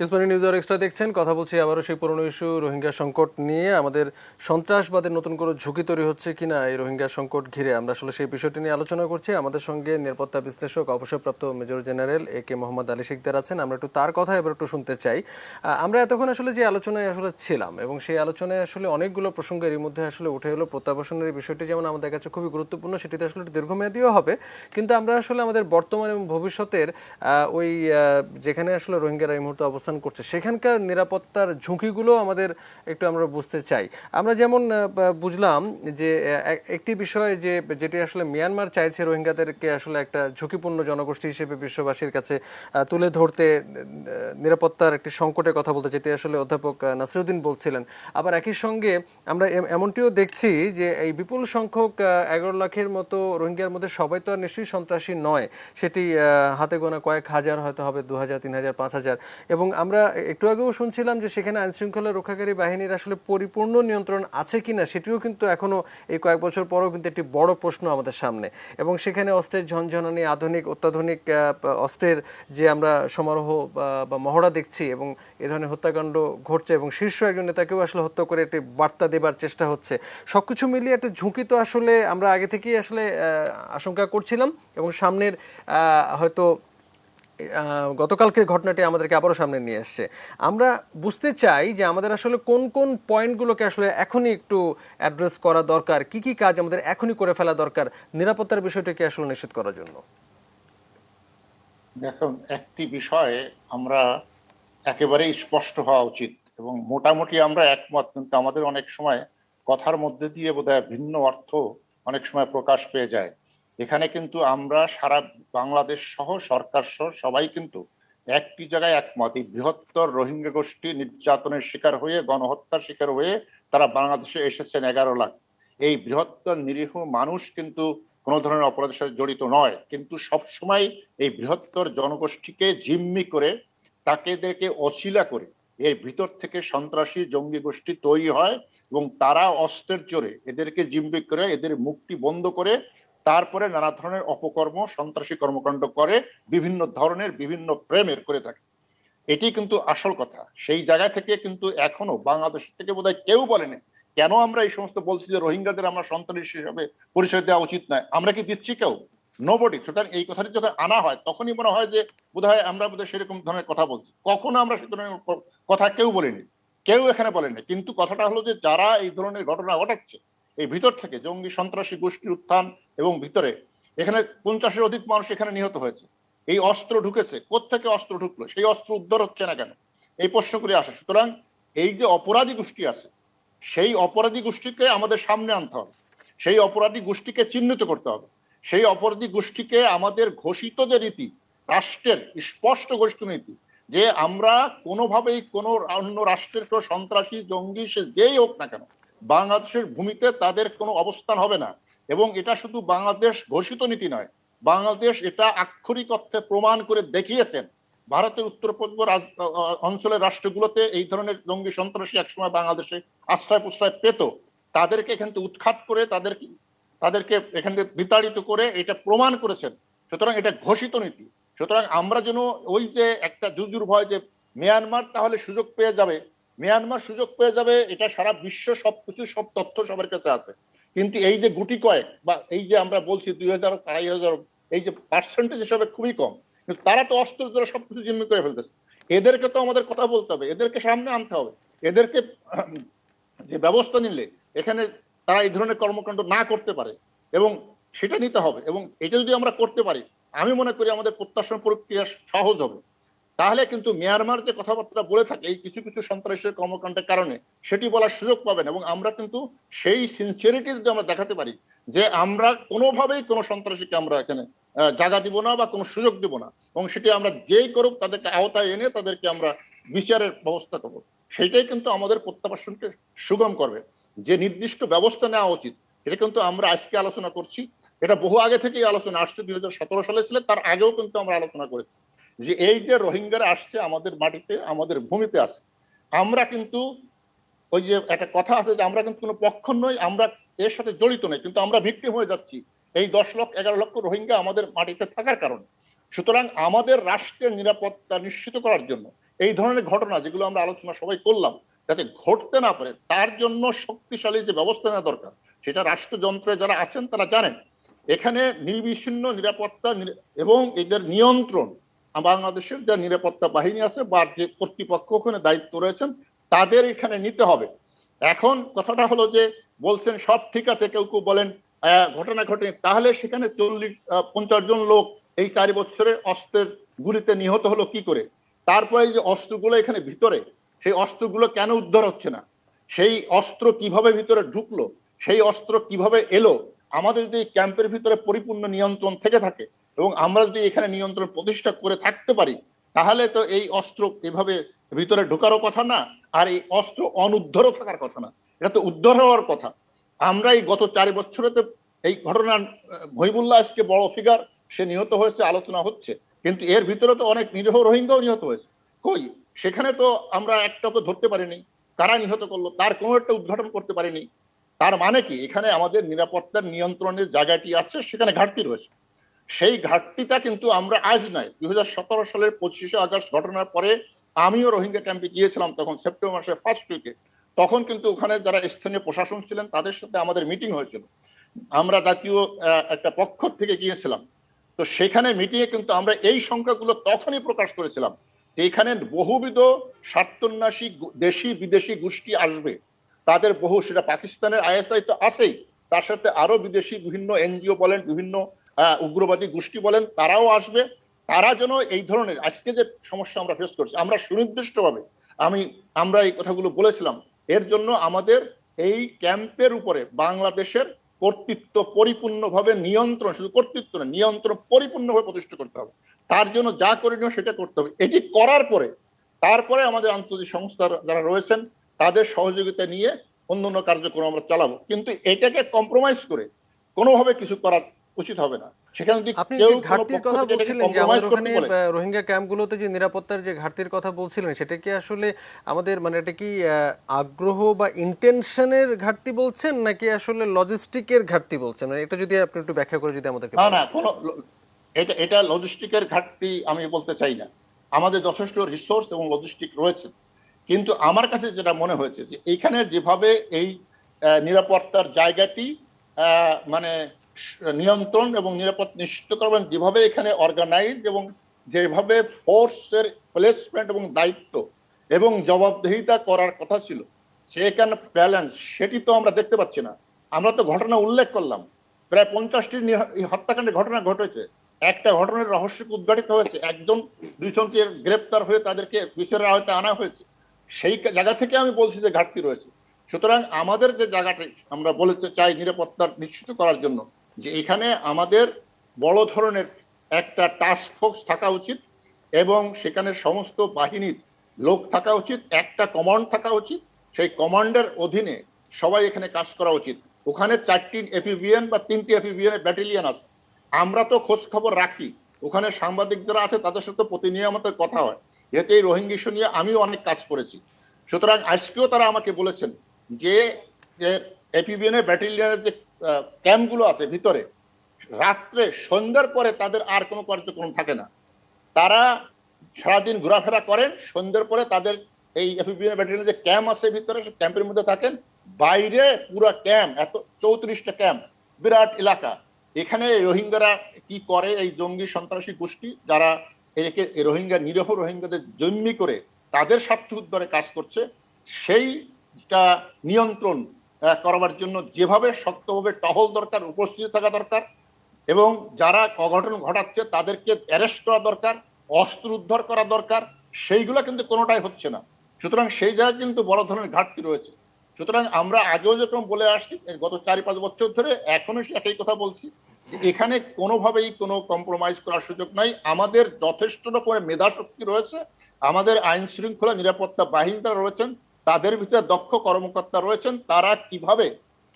ইসমানী নিউজ আর এক্সট্রা দেখছেন, কথা বলছি আবারও সেই পুরনো ইস্যু রোহিঙ্গা সংকট নিয়ে। আমাদের সন্ত্রাসবাদের নতুন করে ঝুঁকি তৈরি হচ্ছে কিনা এই রোহিঙ্গা সংকট ঘিরে আমরা আসলে সেই বিষয়টি নিয়ে আলোচনা করছি। আমাদের সঙ্গে নিরাপত্তা বিশ্লেষক অবসরপ্রাপ্ত major general AK Mohammad Ali Sikdar আছেন। আমরা একটু তার কথা এবার একটু শুনতে চাই। আমরা এতক্ষণ আসলে যে আলোচনায় আসলে ছিলাম, এবং সেই আলোচনায় আসলে অনেকগুলো প্রসঙ্গের মধ্যে আসলে উঠে এলো প্রত্যাবাসনের বিষয়টি, যেমন আমাদের কাছে খুবই গুরুত্বপূর্ণ, সেটিতে আসলে দীর্ঘমেয়াদীও হবে, কিন্তু আমরা আসলে আমাদের বর্তমান এবং ভবিষ্যতের ওই যেখানে আসলে রোহিঙ্গারা এই মুহূর্তে অবস্থান করছে সেখানকার নিরাপত্তার ঝুঁকিগুলো আমাদের একটু আমরা বুঝতে চাই। আমরা যেমন বুঝলাম যে একটি বিষয় যেটি আসলে মিয়ানমার চাইছে রোহিঙ্গাদেরকে আসলে একটা ঝুঁকিপূর্ণ জনগোষ্ঠী হিসেবে বিশ্ববাসীর কাছে তুলে ধরতে, নিরাপত্তার একটি সংকটের কথা বলতে, যেটি আসলে অধ্যাপক নাসিরউদ্দিন বলছিলেন। আবার একই সঙ্গে আমরা এমনটিও দেখছি যে এই বিপুল সংখ্যক 11 লাখের মতো রোহিঙ্গার মধ্যে সবাই তো আর নিশ্চয়ই সন্ত্রাসী নয়, সেটি হাতে গোনা কয়েক হাজার, হয়তো হবে 2000, 3000, 5000। এবং আমরা একটু আগেও শুনছিলাম যে সেখানে আইনশৃঙ্খলা রক্ষাকারী বাহিনীর আসলে পরিপূর্ণ নিয়ন্ত্রণ আছে কিনা, সেটিও কিন্তু এখনো এই কয়েক বছর পরেও কিন্তু একটি বড় প্রশ্ন আমাদের সামনে। এবং সেখানে অস্ত্রের ঝনঝনানি, অত্যাধুনিক অস্ত্রের যে আমরা সমারোহ বা মহড়া দেখছি, এবং এ ধরনের হত্যাকাণ্ড ঘটছে, এবং শীর্ষ একজন নেতাকেও আসলে হত্যা করে একটি বার্তা দেবার চেষ্টা হচ্ছে। সবকিছু মিলিয়ে একটা ঝুঁকি তো আসলে আমরা আগে থেকেই আসলে আশঙ্কা করছিলাম, এবং সামনের হয়তো গতকালকের ঘটনাটি আমাদেরকে আবারও সামনে নিয়ে এসছে। আমরা বুঝতে চাই যে আমাদের আসলে কোন কোন পয়েন্টগুলোকে আসলে এখনই একটু অ্যাড্রেস করা দরকার, কি কি কাজ আমাদের এখনই করে ফেলা দরকার নিরাপত্তার বিষয়টাকে আসলে নিশ্চিত করার জন্য। দেখুন, একটি বিষয়ে আমরা একেবারেই স্পষ্ট হওয়া উচিত, এবং মোটামুটি আমরা একমত, কিন্তু আমাদের অনেক সময় কথার মধ্যে দিয়ে বোধহয় ভিন্ন অর্থ অনেক সময় প্রকাশ পেয়ে যায়। এখানে কিন্তু আমরা সারা বাংলাদেশ সহ সরকার সহ সবাই কিন্তু একটি জায়গায় একমত, এই বৃহত্তর রোহিঙ্গা গোষ্ঠী নির্যাতনের শিকার হয়ে, গণহত্যার শিকার হয়ে তারা বাংলাদেশে এসেছেন 11 লাখ। এই বৃহত্তর নিরীহ মানুষ কিন্তু কোনো ধরনের অপরাধের সাথে জড়িত নয়, কিন্তু সবসময় এই বৃহত্তর জনগোষ্ঠীকে জিম্মি করে, তাকেদেরকে অছিলা করে এর ভিতর থেকে সন্ত্রাসী জঙ্গি গোষ্ঠী তৈরি হয়, এবং তারা অস্ত্রের জোরে এদেরকে জিম্মি করে, এদের মুক্তি বন্ধ করে তারপরে নানা ধরনের অপকর্ম, সন্ত্রাসী কর্মকাণ্ড করে, বিভিন্ন ধরনের বিভিন্ন প্রেমের করে থাকে। এটি কিন্তু আসল কথা। সেই জায়গা থেকে কিন্তু এখনো বাংলাদেশ থেকে বোধহয় কেউ বলেনি কেন আমরা এই সমস্ত বলছি যে রোহিঙ্গাদের আমরা সন্ত্রাসী হিসেবে পরিচয় দেওয়া উচিত নয়। আমরা কি দিচ্ছি কেউ? নোবডি। সুতরাং এই কথাটি যখন আনা হয় তখনই মনে হয় যে বোধহয় আমরা বোধহয় সেরকম ধরনের কথা বলছি। কখনো আমরা সে ধরনের কথা কেউ বলিনি, কেউ এখানে বলেনি। কিন্তু কথাটা হলো যে যারা এই ধরনের ঘটনা ঘটাচ্ছে, এই ভিতর থেকে জঙ্গি সন্ত্রাসী গোষ্ঠীর উত্থান, এবং ভিতরে এখানে 50-এর অধিক মানুষ এখানে নিহত হয়েছে। এই অস্ত্র ঢুকেছে, কোত্থেকে অস্ত্র ঢুকলো, সেই অস্ত্র উদ্ধার হচ্ছে না কেন, এই প্রশ্নগুলি আসে। সুতরাং এই যে অপরাধী গোষ্ঠী আছে, সেই অপরাধী গোষ্ঠীকে আমাদের সামনে আনতে হবে, সেই অপরাধী গোষ্ঠীকে চিহ্নিত করতে হবে, সেই অপরাধী গোষ্ঠীকে আমাদের ঘোষিত যে রীতি, রাষ্ট্রের স্পষ্ট ঘোষিত নীতি, যে আমরা কোনোভাবেই কোনো অন্য রাষ্ট্রের কেউ সন্ত্রাসী জঙ্গি সে যেই হোক না কেন বাংলাদেশের ভূমিতে তাদের কোনো অবস্থান হবে না। এবং এটা শুধু বাংলাদেশ ঘোষিত নীতি নয়, বাংলাদেশ এটা আক্ষরিক অর্থে প্রমাণ করে দেখিয়েছেন। ভারতের উত্তর পূর্ব অঞ্চলের রাষ্ট্রগুলোতে এই ধরনের জঙ্গি সন্ত্রাসী একসময় বাংলাদেশে আশ্রয় প্রশ্রয় পেত, তাদেরকে এখান থেকে উৎখাত করে তাদেরকে এখান থেকে বিতাড়িত করে এটা প্রমাণ করেছেন। সুতরাং এটা ঘোষিত নীতি। সুতরাং আমরা যেন ওই যে একটা জুজুর ভয় যে মিয়ানমার তাহলে সুযোগ পেয়ে যাবে, মিয়ানমার সুযোগ পেয়ে যাবে, এটা সারা বিশ্ব সবকিছু সব তথ্য সবার কাছে আছে। কিন্তু এই যে গুটি কয়েক বা এই যে আমরা বলছি 2000, 2500, এই যে পার্সেন্টেজ হিসাবে খুবই কম, কিন্তু তারা তো অস্ত্র দ্বারা সবকিছু জিম্মি করে ফেলতেছে। এদেরকে তো আমাদের কথা বলতে হবে, এদেরকে সামনে আনতে হবে, এদেরকে যে ব্যবস্থা নিলে এখানে তারা এই ধরনের কর্মকাণ্ড না করতে পারে এবং সেটা নিতে হবে। এবং এটা যদি আমরা করতে পারি, আমি মনে করি আমাদের প্রত্যাশন প্রক্রিয়া সহজ হবে। তাহলে কিন্তু মিয়ানমার যে কথাবার্তা বলে থাকে এই কিছু কিছু সন্ত্রাসের কর্মকাণ্ডের কারণে, সেটি বলার সুযোগ পাবেন এবং আমরা কিন্তু সেই সিনসিয়ারিটি যদি আমরা দেখাতে পারি যে আমরা কোনোভাবেই কোনো সন্ত্রাসীকে আমরা এখানে জায়গা দিব না বা কোনো সুযোগ দিব না, এবং সেটি আমরা যেই করুক তাদেরকে আওতায় এনে তাদেরকে আমরা বিচারের ব্যবস্থা করব, সেটাই কিন্তু আমাদের প্রত্যাবাসনকে সুগম করবে। যে নির্দিষ্ট ব্যবস্থা নেওয়া উচিত এটা কিন্তু আমরা আজকে আলোচনা করছি, এটা বহু আগে থেকেই আলোচনা আসছে, 2017 সালে ছিল, তার আগেও কিন্তু আমরা আলোচনা করেছি যে এই যে রোহিঙ্গারা আসছে আমাদের মাটিতে, আমাদের ভূমিতে আসছে, আমরা কিন্তু ওই যে একটা কথা আছে যে আমরা কিন্তু কোনো পক্ষ নই, আমরা এর সাথে জড়িত নই, কিন্তু আমরা ভিক্টিম হয়ে যাচ্ছি এই 10 লক্ষ 11 লক্ষ রোহিঙ্গা আমাদের মাটিতে থাকার কারণে। সুতরাং আমাদের রাষ্ট্রের নিরাপত্তা নিশ্চিত করার জন্য এই ধরনের ঘটনা যেগুলো আমরা আলোচনা সবাই করলাম যাতে ঘটতে না পারে, তার জন্য শক্তিশালী যে ব্যবস্থা নেওয়া দরকার সেটা রাষ্ট্রযন্ত্রে যারা আছেন তারা জানেন। এখানে নির্বিচ্ছিন্ন নিরাপত্তা এবং এদের নিয়ন্ত্রণ বাংলাদেশের যে নিরাপত্তা বাহিনী আছে বা যে কর্তৃপক্ষ ওখানে দায়িত্ব রয়েছেন তাদের এখানে নিতে হবে। এখন কথাটা হলো যে বলছেন সব ঠিক আছে, কেউ কেউ বলেন ঘটনা ঘটেনি, তাহলে সেখানে 40-50 জন লোক এই 4 বছরে অস্ত্রের গুলিতে নিহত হলো কি করে? তারপরে যে অস্ত্রগুলো এখানে ভিতরে, সেই অস্ত্রগুলো কেন উদ্ধার হচ্ছে না? সেই অস্ত্র কিভাবে ভিতরে ঢুকলো? সেই অস্ত্র কিভাবে এলো? আমাদের যদি ক্যাম্পের ভিতরে পরিপূর্ণ নিয়ন্ত্রণ থেকে থাকে এবং আমরা যদি এখানে নিয়ন্ত্রণ প্রতিষ্ঠা করে থাকতে পারি, তাহলে তো এই অস্ত্র এভাবে ভিতরে ঢোকারও কথা না, আর এই অস্ত্র অনুদ্ধারও থাকার কথা না, এটা তো উদ্ধার হওয়ার কথা। আমরা এই গত 4 বছরে তো এই ঘটনা, মহিবুল্লাহ আজকে বড় ফিগার, সে নিহত হয়েছে, আলোচনা হচ্ছে, কিন্তু এর ভিতরে তো অনেক নিরীহ রোহিঙ্গাও নিহত হয়েছে। কই সেখানে তো আমরা একটাকে ধরতে পারিনি, কারা নিহত করলো তার কোনো একটা উদ্ঘাটন করতে পারিনি। তার মানে কি এখানে আমাদের নিরাপত্তার নিয়ন্ত্রণের জায়গাটি আছে, সেখানে ঘাটতি রয়েছে। সেই ঘাটতিটা কিন্তু আমরা আজ নয়, 2017 সালের 25শে আগস্ট ঘটনার পরে আমিও রোহিঙ্গা ক্যাম্পে গিয়েছিলাম, তখন সেপ্টেম্বর মাসের ফার্স্ট উইকে। তখন কিন্তু ওখানে যারা স্থানীয় প্রশাসন ছিলেন তাদের সাথে আমাদের মিটিং হয়েছিল, আমরা জাতীয় একটা পক্ষ থেকে গিয়েছিলাম। তো সেখানে মিটিংয়ে কিন্তু আমরা এই সংখ্যাগুলো তখনই প্রকাশ করেছিলাম যে এখানে বহুবিধ স্বার্থন্যাসী দেশি বিদেশি গোষ্ঠী আসবে, তাদের বহু, সেটা পাকিস্তানের আইএসআই তো আছেই, তার সাথে আরো বিদেশি বিভিন্ন এনজিও বলেন, বিভিন্ন উগ্রবাদী গোষ্ঠী বলেন, তারাও আসবে। তারা যেন এই ধরনের আজকে যে সমস্যা আমরা ফেস করছি, আমরা সুনির্দিষ্টভাবে আমরা এই কথাগুলো বলেছিলাম, এর জন্য আমাদের এই ক্যাম্পের উপরে বাংলাদেশের কর্তৃত্ব পরিপূর্ণভাবে নিয়ন্ত্রণ, শুধু কর্তৃত্ব না, নিয়ন্ত্রণ পরিপূর্ণভাবে প্রতিষ্ঠা করতে হবে। তার জন্য যা করণীয় সেটা করতে হবে। এটি করার পরে তারপরে আমাদের আন্তর্জাতিক সংস্থা যারা রয়েছেন তাদের সহযোগিতা নিয়ে অন্যান্য কার্যক্রম আমরা চালাবো, কিন্তু এটাকে কম্প্রোমাইজ করে কোনোভাবে কিছু করা উচিত হবে না। সেখানে যদি আপনি কেউ যে ঘাটতির কথা বলছিলেন যে আমাদের ওখানে বলে, রোহিঙ্গা ক্যাম্পগুলোতে যে নিরাপত্তার যে ঘাটতির কথা বলছিলেন, সেটা কি আসলে আমাদের মানে এটা কি আগ্রহ বা ইন্টেনশনের ঘাটতি বলছেন নাকি আসলে লজিস্টিকের ঘাটতি বলছেন? মানে এটা যদি আপনি একটু ব্যাখ্যা করে যদি আমাদেরকে না বলেন। না, কোনো এটা লজিস্টিকের ঘাটতি আমি বলতে চাই না, আমাদের যথেষ্ট রিসোর্স এবং লজিস্টিক রয়েছে। কিন্তু আমার কাছে যেটা মনে হয়েছে যে এখানে যেভাবে এই নিরাপত্তার জায়গাটি মানে নিয়ন্ত্রণ এবং নিরাপত্তা নিশ্চিত করবেন, যেভাবে এখানে অর্গানাইজ এবং যেভাবে ফোর্সের প্লেসমেন্ট এবং দায়িত্ব এবং জবাবদিহিতা করার কথা ছিল, সেখানে ব্যালেন্স সেটি তো আমরা দেখতে পাচ্ছি না। আমরা তো ঘটনা উল্লেখ করলাম, প্রায় 50টি হত্যাকাণ্ডের ঘটনা ঘটেছে, একটা ঘটনার রহস্য উদ্ঘাটিত হয়েছে, 1-2জনকে গ্রেপ্তার হয়ে তাদেরকে বিচারের আওতায় আনা হয়েছে। সেই জায়গা থেকে আমি বলছি যে ঘাটতি রয়েছে। সুতরাং আমাদের যে জায়গাটি আমরা বলতে চাই নিরাপত্তার নিশ্চিত করার জন্য, যে এখানে আমাদের বড় ধরনের একটা টাস্ক ফোর্স থাকা উচিত এবং সেখানে সমস্ত বাহিনীর লোক থাকা উচিত, একটা কমান্ড থাকা উচিত, সেই কমান্ডের অধীনে সবাই এখানে কাজ করা উচিত। ওখানে 4টি এপিবিএন বা 3টি এপিবিএন ব্যাটালিয়ন আছে, আমরা তো খোঁজ খবর রাখি, ওখানে সাংবাদিক যারা আছে তাদের সাথে প্রতিনিয়ত কথা হয়, যেহেতু এই রোহিঙ্গা ইস্যু নিয়ে আমিও অনেক কাজ করেছি। সুতরাং আজকেও তারা আমাকে বলেছেন যে এপিবিএন এর ব্যাটালিয়নের যে ক্যাম্পগুলো আছে ভিতরে, রাত্রে সন্ধ্যার পরে তাদের আর কোনো কার্যক্রম থাকে না, তারা সারাদিন ঘোরাফেরা করেন, সন্ধ্যার পরে তাদের এই এপিবিএন ব্যাটালিয়নের যে ক্যাম্প আছে ভিতরে, সেই ক্যাম্পের মধ্যে থাকেন। বাইরে পুরো ক্যাম্প, এত 34টা ক্যাম্প, বিরাট এলাকা। এখানে রোহিঙ্গারা কি করে, এই জঙ্গি সন্ত্রাসী গোষ্ঠী যারা একে রোহিঙ্গা নিরীহ রোহিঙ্গাদের জন্মি করে তাদের স্বার্থ উদ্ধারে কাজ করছে, সেইটা নিয়ন্ত্রণ করবার জন্য যেভাবে শক্তভাবে টহল দরকার, উপস্থিত থাকা দরকার, এবং যারা অঘটন ঘটাচ্ছে তাদেরকে অ্যারেস্ট করা দরকার, অস্ত্র উদ্ধার করা দরকার, সেইগুলো কিন্তু কোনোটাই হচ্ছে না। সুতরাং সেই জায়গায় কিন্তু বড় ধরনের ঘাটতি রয়েছে। সুতরাং আমরা আগেও যেরকম বলে আসছি গত 4-5 বছর ধরে, এখনো একই কথা বলছি, এখানে কোনোভাবেই কোনো কম্প্রোমাইজ করার সুযোগ নাই। আমাদের যথেষ্ট রকমের মেধা শক্তি রয়েছে, আমাদের আইন শৃঙ্খলা নিরাপত্তা বাহিনী যারা রয়েছেন তাদের ভিতরে দক্ষ কর্মকর্তা রয়েছেন, তারা কিভাবে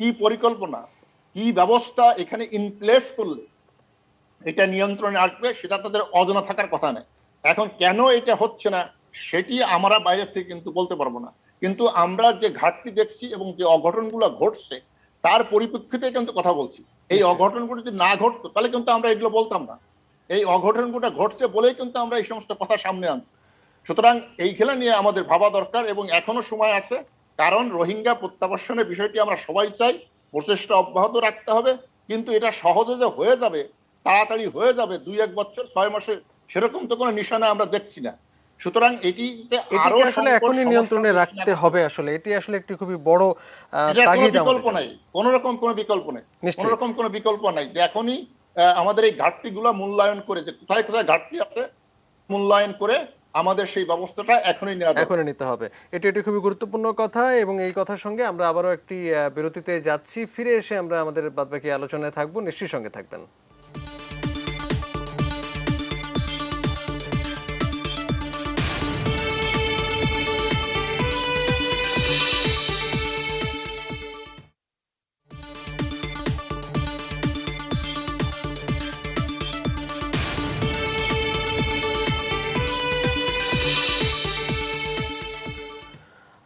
কি পরিকল্পনা কি ব্যবস্থা এখানে ইন প্লেস করলে এটা নিয়ন্ত্রণে আসবে সেটা তাদের অজানা থাকার কথা নেই। এখন কেন এটা হচ্ছে না সেটি আমরা বাইরে থেকে কিন্তু বলতে পারবো না, কিন্তু আমরা যে ঘাটতি দেখছি এবং যে অঘটনগুলো ঘটছে তার পরিপ্রেক্ষিতে কিন্তু কথা বলছি। এই অঘটনগুলো যদি না ঘটতো তাহলে কিন্তু আমরা এগুলো বলতাম না। এই অঘটনগুলো ঘটছে বলেই কিন্তু আমরা এই সমস্ত কথা সামনে আনছি। সুতরাং এই খেলা নিয়ে আমাদের ভাবা দরকার এবং এখনো সময় আছে, কারণ রোহিঙ্গা প্রত্যাবাসনের বিষয়টি আমরা সবাই চাই, প্রচেষ্টা অব্যাহত রাখতে হবে, কিন্তু এটা সহজে যে হয়ে যাবে, তাড়াতাড়ি হয়ে যাবে 2-1 বছর 6 মাসে, সেরকম তো কোনো নিশানা আমরা দেখছি না। সুতরং এটিকে আসলে এখনই নিয়ন্ত্রণে রাখতে হবে। আসলে এটি আসলে একটি খুবই বড় তাগিদ। বিকল্প নাই, কোন রকম কোনো বিকল্প নেই, কোন রকম কোনো বিকল্প নাই যে এখনই আমাদের এই ঘাটতিগুলো মূল্যায়ন করে, যে কোথায় কোথায় ঘাটতি আছে মূল্যায়ন করে আমাদের সেই ব্যবস্থাটা এখনই নিতে হবে। এটি খুবই গুরুত্বপূর্ণ কথা, এবং এই কথার সঙ্গে আমরা আবারও একটি বিরতিতে যাচ্ছি। ফিরে এসে আমরা আমাদের বাদবাকি আলোচনায় থাকবো, নিশ্চয়ই সঙ্গে থাকবেন।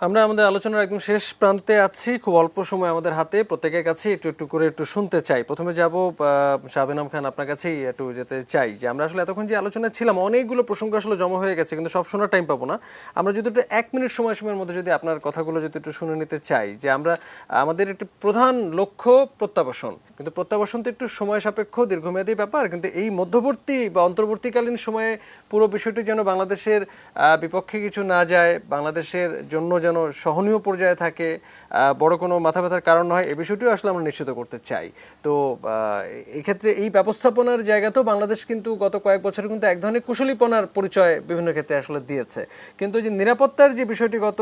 আমরা আমাদের আলোচনার একদম শেষ প্রান্তে আছি, খুব অল্প সময় আমাদের হাতে। প্রত্যেকের কাছে একটু করে শুনতে চাই। প্রথমে যাব শাহাব এনাম খান, আপনার কাছেই একটু যেতে চাই যে আমরা আসলে এতক্ষণ যে আলোচনা ছিলাম অনেকগুলো প্রসঙ্গ আসলে জমা হয়ে গেছে, কিন্তু সব শোনার টাইম পাবো না। আমরা যদি একটু 1 মিনিট সময়ের মধ্যে যদি আপনার কথাগুলো যদি একটু শুনে নিতে চাই, যে আমরা আমাদের একটি প্রধান লক্ষ্য প্রত্যাবাসন, কিন্তু প্রত্যাবাসন তো একটু সময় সাপেক্ষ দীর্ঘমেয়াদী ব্যাপার, কিন্তু এই মধ্যবর্তী বা অন্তর্বর্তীকালীন সময়ে পুরো বিষয়টি যেন বাংলাদেশের বিপক্ষে কিছু না যায়, বাংলাদেশের জন্য যেন সহনীয় পর্যায়ে থাকে, বড় কোনো মাথা ব্যথার কারণ নয়, এই বিষয়টিও আসলে আমরা নিশ্চিত করতে চাই। তো এক্ষেত্রে এই ব্যবস্থাপনার জায়গাতেও বাংলাদেশ কিন্তু গত কয়েক বছরে কিন্তু এক ধরনের কুশলীপনার পরিচয় বিভিন্ন ক্ষেত্রে আসলে দিয়েছে, কিন্তু যে নিরাপত্তার যে বিষয়টি গত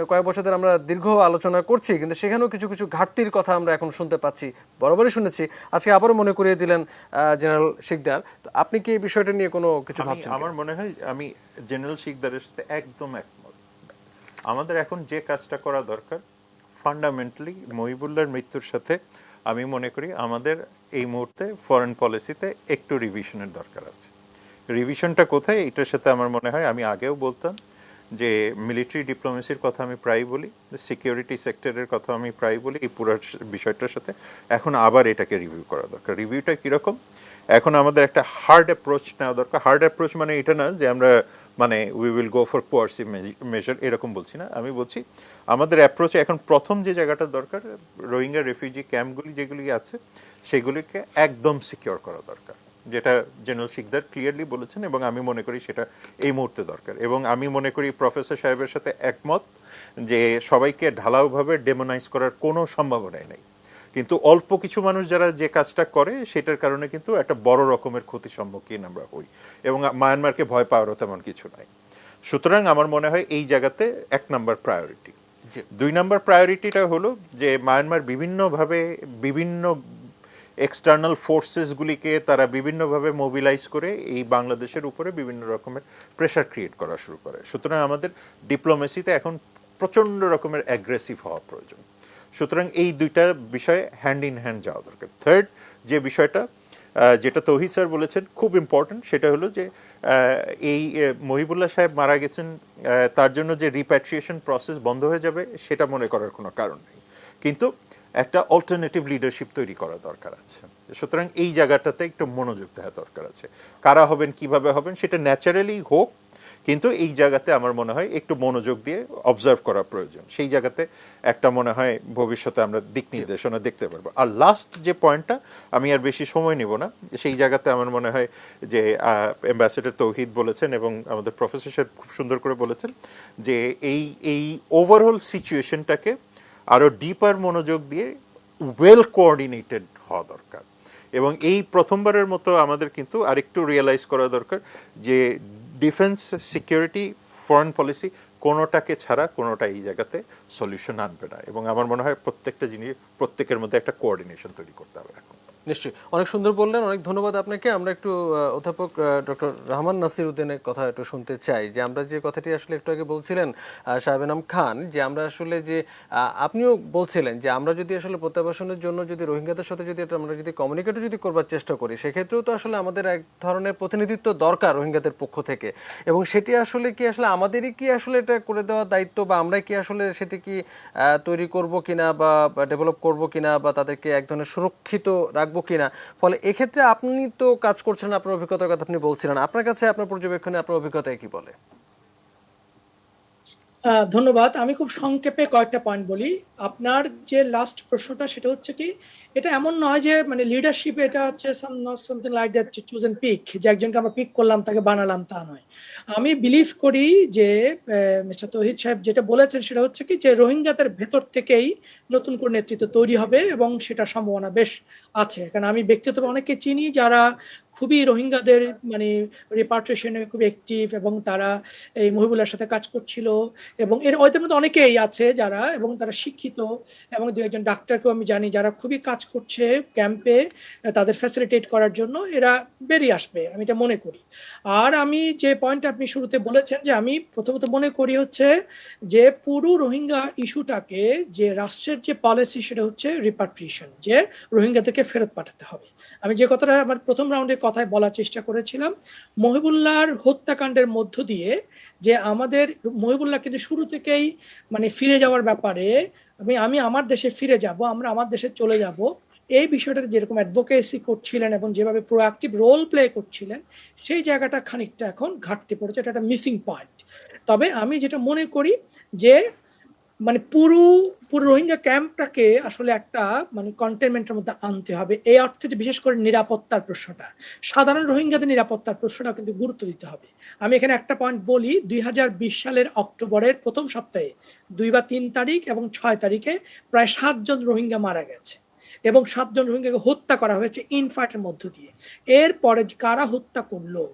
কয়েক বছর ধরে আমরা দীর্ঘ আলোচনা করছি, কিন্তু সেখানেও কিছু কিছু ঘাটতির কথা আমরা এখন শুনতে পাচ্ছি, বরাবরই শুনেছি। আজকে আবারও মনে করিয়ে দিলেন জেনারেল শিকদার। তো আপনি কি এই বিষয়টা নিয়ে কোনো কিছু ভাবছেন? আমার মনে হয় আমি জেনারেল শিকদারের সাথে একদম একমত। আমাদের এখন যে কাজটা করা দরকার, ফান্ডামেন্টালি মহিবুল্লাহর মৃত্যুর সাথে আমি মনে করি আমাদের এই মুহূর্তে ফরেন পলিসিতে একটু রিভিশনের দরকার আছে। রিভিশনটা কোথায়, এটার সাথে আমার মনে হয়, আমি আগেও বলতাম যে মিলিটারি ডিপ্লোমেসির কথা আমি প্রায় বলি, সিকিউরিটি সেক্টরের কথা আমি প্রায় বলি, এই পুরো বিষয়টার সাথে এখন আবার এটাকে রিভিউ করা দরকার। রিভিউটা কীরকম, এখন আমাদের একটা হার্ড অ্যাপ্রোচ নেওয়া দরকার। হার্ড অ্যাপ্রোচ মানে এটা না যে আমরা মানে we will go for coercive measure, এরকম বলছি না। আমি বলছি আমাদের অ্যাপ্রোচে এখন প্রথম যে জায়গাটা দরকার, রোহিঙ্গা রেফিউজি ক্যাম্পগুলি যেগুলি আছে সেগুলিকে একদম সিকিউর করা দরকার, যেটা জেনারেল শিকদার ক্লিয়ারলি বলেছেন, এবং আমি মনে করি সেটা এই মুহূর্তে দরকার। এবং আমি মনে করি প্রফেসর সাহেবের সাথে একমত যে সবাইকে ঢালাওভাবে ডেমোনাইজ করার কোনো সম্ভাবনাই নেই, কিন্তু অল্প কিছু মানুষ যারা যে কাজটা করে সেটার কারণে কিন্তু একটা বড় রকমের ক্ষতির সম্মুখীন আমরা হই, এবং মায়ানমারকে ভয় পাওয়ারও তেমন কিছু নাই। সুতরাং আমার মনে হয় এই জায়গাতে 1 নাম্বার প্রায়োরিটি। 2 নাম্বার প্রায়োরিটিটা হলো যে মায়ানমার বিভিন্নভাবে বিভিন্ন এক্সটার্নাল ফোর্সেসগুলিকে তারা বিভিন্নভাবে মোবিলাইজ করে এই বাংলাদেশের উপরে বিভিন্ন রকমের প্রেশার ক্রিয়েট করা শুরু করে। সুতরাং আমাদের ডিপ্লোমেসিতে এখন প্রচণ্ড রকমের অ্যাগ্রেসিভ হওয়া প্রয়োজন। সুতরাং এই দুইটা বিষয়ে হ্যান্ড ইন হ্যান্ড যাওয়া দরকার। থার্ড যে বিষয়টা, যেটা তৌহিদ স্যার বলেছেন খুব ইম্পর্টেন্ট, সেটা হলো যে এই মহিবুল্লাহ সাহেব মারা গেছেন, তার জন্য যে রিপ্যাট্রিয়েশন প্রসেস বন্ধ হয়ে যাবে সেটা মনে করার কোনো কারণ নেই, কিন্তু একটা অল্টারনেটিভ লিডারশিপ তৈরি করা দরকার আছে। সুতরাং এই জায়গাটাতে একটু মনোযোগ দেওয়া দরকার আছে। কারা হবেন, কিভাবে হবেন, সেটা ন্যাচারালি হোক, কিন্তু এই জায়গাতে আমার মনে হয় একটু মনোযোগ দিয়ে অবজার্ভ করা প্রয়োজন, সেই জায়গাতে একটা মনে হয় ভবিষ্যতে আমরা দিক নির্দেশনা দেখতে পারবো। আর লাস্ট যে পয়েন্টটা, আমি আর বেশি সময় নিব না, সেই জায়গাতে আমার মনে হয় যে অ্যাম্বাসেডর তৌহিদ বলেছেন এবং আমাদের প্রফেসর সাহেব খুব সুন্দর করে বলেছেন যে এই ওভারঅল সিচুয়েশনটাকে আরও ডিপার মনোযোগ দিয়ে ওয়েল কোঅর্ডিনেটেড হওয়া দরকার। এবং এই প্রথমবারের মতো আমাদের কিন্তু আরেকটু রিয়েলাইজ করা দরকার যে ডিফেন্স, সিকিউরিটি, ফরেন পলিসি কোনোটাকে ছাড়া কোনোটা এই জায়গাতে সলিউশন আনবে না। এবং আমার মনে হয় প্রত্যেকটা জিনিস, প্রত্যেকের মধ্যে একটা কোঅর্ডিনেশন তৈরি করতে হবে এখন। নিশ্চয়ই, অনেক সুন্দর বললেন, অনেক ধন্যবাদ আপনাকে। আমরা একটু অধ্যাপক ডক্টর রহমান নাসির উদ্দিনের কথা একটু শুনতে চাই, যে আমরা যে কথাটি আসলে একটু আগে বলছিলেন শাহেব এনাম খান, যে আমরা আসলে যে আপনিও বলছিলেন যে আমরা যদি আসলে প্রত্যাবাসনের জন্য যদি রোহিঙ্গাদের সাথে যদি আমরা যদি কমিউনিকেটও যদি করবার চেষ্টা করি, সেক্ষেত্রেও তো আসলে আমাদের এক ধরনের প্রতিনিধিত্ব দরকার রোহিঙ্গাদের পক্ষ থেকে, এবং সেটি আসলে কি আসলে আমাদেরই কি আসলে এটা করে দেওয়ার দায়িত্ব, বা আমরা কি আসলে সেটি কি তৈরি করব কিনা বা ডেভেলপ করব কিনা, বা তাদেরকে এক ধরনের সুরক্ষিত রাখবো কিনা। ফলে এক্ষেত্রে আপনি তো কাজ করছেন, আপনার অভিজ্ঞতার কথা আপনি বলছিলেন, আপনার কাছে আপনার পর্যবেক্ষণে আপনার অভিজ্ঞতায় কি বলে? ধন্যবাদ। আমি খুব সংক্ষেপে কয়েকটা পয়েন্ট বলি। আপনার যে লাস্ট প্রশ্নটা, সেটা হচ্ছে কি, এটা এমন নয় যে মানে লিডারশিপ এটা হচ্ছে something like that choose and pick, যে একজনকে আমরা পিক করলাম তাকে বানালাম, তা নয়। আমি বিলিভ করি যে মিস্টার তৌহিদ সাহেব যেটা বলেছেন সেটা হচ্ছে কি, যে রোহিঙ্গাদের ভেতর থেকেই নতুন করে নেতৃত্ব তৈরি হবে, এবং সেটার সম্ভাবনা বেশ আছে। কারণ আমি ব্যক্তিগতভাবে অনেককে চিনি যারা খুবই রোহিঙ্গাদের মানে রিপাট্রিয়েশনে খুব অ্যাক্টিভ, এবং তারা এই মহিবুল্লাহর সাথে কাজ করছিল, এবং ওদের মধ্যে অনেকেই আছে যারা, এবং তারা শিক্ষিত, এবং দু একজন ডাক্তারকেও আমি জানি যারা খুবই কাজ করছে ক্যাম্পে তাদের ফ্যাসিলিটেট করার জন্য। এরা বেরিয়ে আসবে, আমি এটা মনে করি। আর আমি যে পয়েন্টটা আপনি শুরুতে বলেছেন, যে আমি প্রথমত মনে করি হচ্ছে যে পুরো রোহিঙ্গা ইস্যুটাকে যে রাষ্ট্রের যে পলিসি, সেটা হচ্ছে রিপাট্রিয়েশন, যে রোহিঙ্গাদেরকে ফেরত পাঠাতে হবে। আমি যে কথাটা আমার প্রথম রাউন্ডের কথায় বলার চেষ্টা করেছিলাম, মহিবুল্লাহর হত্যাকাণ্ডের মধ্য দিয়ে যে আমাদের মহিবুল্লাহ কিন্তু শুরু থেকেই মানে ফিরে যাওয়ার ব্যাপারে, আমি আমার দেশে ফিরে যাব, আমরা আমার দেশে চলে যাব, এই বিষয়টাতে যেরকম অ্যাডভোকেসি করছিলেন এবং যেভাবে প্রোঅ্যাক্টিভ রোল প্লে করছিলেন, সেই জায়গাটা খানিকটা এখন ঘাটতি পড়েছে, এটা একটা মিসিং পয়েন্ট। তবে আমি যেটা মনে করি যে মানে পুরো পুরো রোহিঙ্গা ক্যাম্পটাকে আসলে একটা মানে কন্টেনমেন্টের মধ্যে আনতে হবে, এই অর্থে যে বিশেষ করে নিরাপত্তার প্রশ্নটা, সাধারণ রোহিঙ্গাদের নিরাপত্তার প্রশ্নটা কিন্তু গুরুত্ব দিতে হবে। আমি এখানে একটা পয়েন্ট বলি, 2020 সালের অক্টোবরের প্রথম সপ্তাহে 2 বা 3 তারিখ এবং 6 তারিখে প্রায় 7 জন রোহিঙ্গা মারা গেছে, এবং 7 জন রোহিঙ্গাকে হত্যা করা হয়েছে ইনফাইটের মধ্য দিয়ে। এরপরে কারা হত্যা করলো,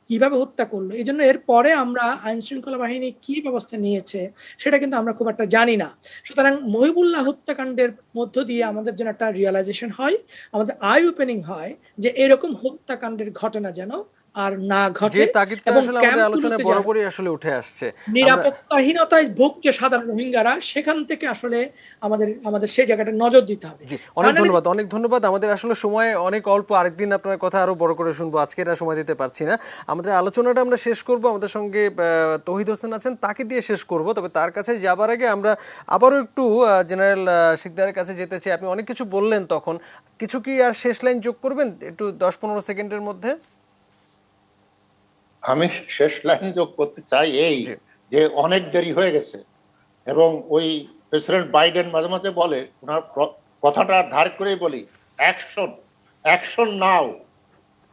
কিভাবে হত্যা করলো, এই জন্য এরপরে আমরা আইন শৃঙ্খলা বাহিনী কি ব্যবস্থা নিয়েছে সেটা কিন্তু আমরা খুব একটা জানি না। সুতরাং মহিবুল্লাহ হত্যাকাণ্ডের মধ্য দিয়ে আমাদের যেন একটা রিয়েলাইজেশন হয়, আমাদের আই ওপেনিং হয়, যে এরকম হত্যাকাণ্ডের ঘটনা যেন আর না ঘটে, যে তাগিদটা এবং আসলে আমাদের আলোচনায় ক্যাম্পগুলোতে বরাবরই আসলে উঠে আসছে। নিরাপত্তাহীনতায় ভুগছে সাধারণ রোহিঙ্গারা, সেখান থেকে আসলে আমাদের আমাদের সেই জায়গাটা নজর দিতে হবে। জি, অনেক ধন্যবাদ, অনেক ধন্যবাদ। আমাদের আসলে সময় অনেক অল্প, আরেকদিন আপনার কথা আরো বড় করে শুনবো, আজকে এটা সময় দিতে পারছি না। আমাদের আলোচনাটা আমরা শেষ করব, আমাদের সঙ্গে তৌহিদ হোসেন আছেন, তাকে দিয়ে শেষ করব। তবে তার কাছে যাবার আগে আমরা আবারও একটু জেনারেল শিকদারের কাছে যেতে চাই। আপনি অনেক কিছু বললেন, তখন কিছু কি আর শেষ লাইন যোগ করবেন একটু 10-15 সেকেন্ডের মধ্যে? আমি শেষ লাইন যোগ করতে চাই এই, যে অনেক দেরি হয়ে গেছে, এবং ওই প্রেসিডেন্ট বাইডেন মাঝে মাঝে বলে, ওনার কথাটা ধার করেই বলি, অ্যাকশন, অ্যাকশন নাও।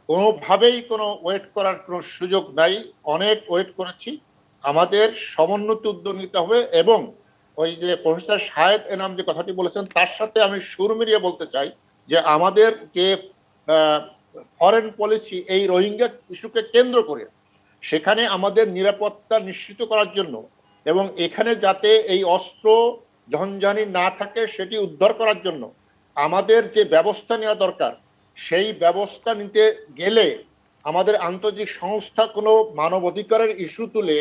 কোনোভাবেই কোনো ওয়েট করার কোনো সুযোগ নাই, অনেক ওয়েট করেছি। আমাদের সমন্বিত উদ্যোগ নিতে হবে, এবং ওই যে প্রফেসর শাহেদ এনাম যে কথাটি বলেছেন, তার সাথে আমি সুর মিলিয়ে বলতে চাই যে আমাদের যে ফরেন পলিসি এই রোহিঙ্গা ইস্যুকে কেন্দ্র করে, সেখানে আমাদের নিরাপত্তা নিশ্চিত করার জন্য, এবং এখানে যাতে এই অস্ত্র ঝঞ্ঝানি না থাকে সেটি উদ্ধার করার জন্য আমাদের যে ব্যবস্থা নেওয়া দরকার, সেই ব্যবস্থা নিতে গেলে আমাদের আন্তর্জাতিক সংস্থা কোনো মানবাধিকারের ইস্যু তুলে,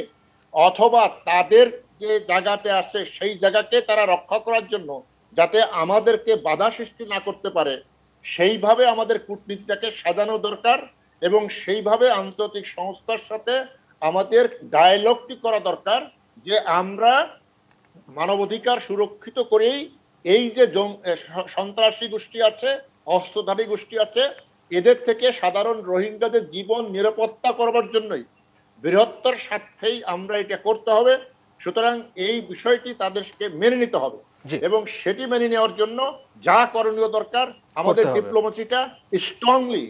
অথবা তাদের যে জায়গাতে আছে সেই জায়গাকে তারা রক্ষা করার জন্য যাতে আমাদেরকে বাধা সৃষ্টি না করতে পারে, সেইভাবে আমাদের কূটনীতিটাকে সাজানো দরকার, এবং সেইভাবে আন্তর্জাতিক সংস্থার সাথে আমাদের ডায়ালগটি করা দরকার, যে আমরা মানবাধিকার সুরক্ষিত করেই এই যে সন্ত্রাসী গোষ্ঠী আছে, অস্ত্রধারী গোষ্ঠী আছে, এদের থেকে সাধারণ রোহিঙ্গাদের জীবন নিরাপত্তা করবার জন্যই বৃহত্তর স্বার্থেই আমরা এটা করতে হবে। সুতরাং এই বিষয়টি তাদেরকে মেনে নিতে হবে জি। এবং সেটি মেনে নেওয়ার জন্য যা করণীয় দরকার আমাদের করতে হবে। ডিপ্লোমেসিটা স্ট্রংলি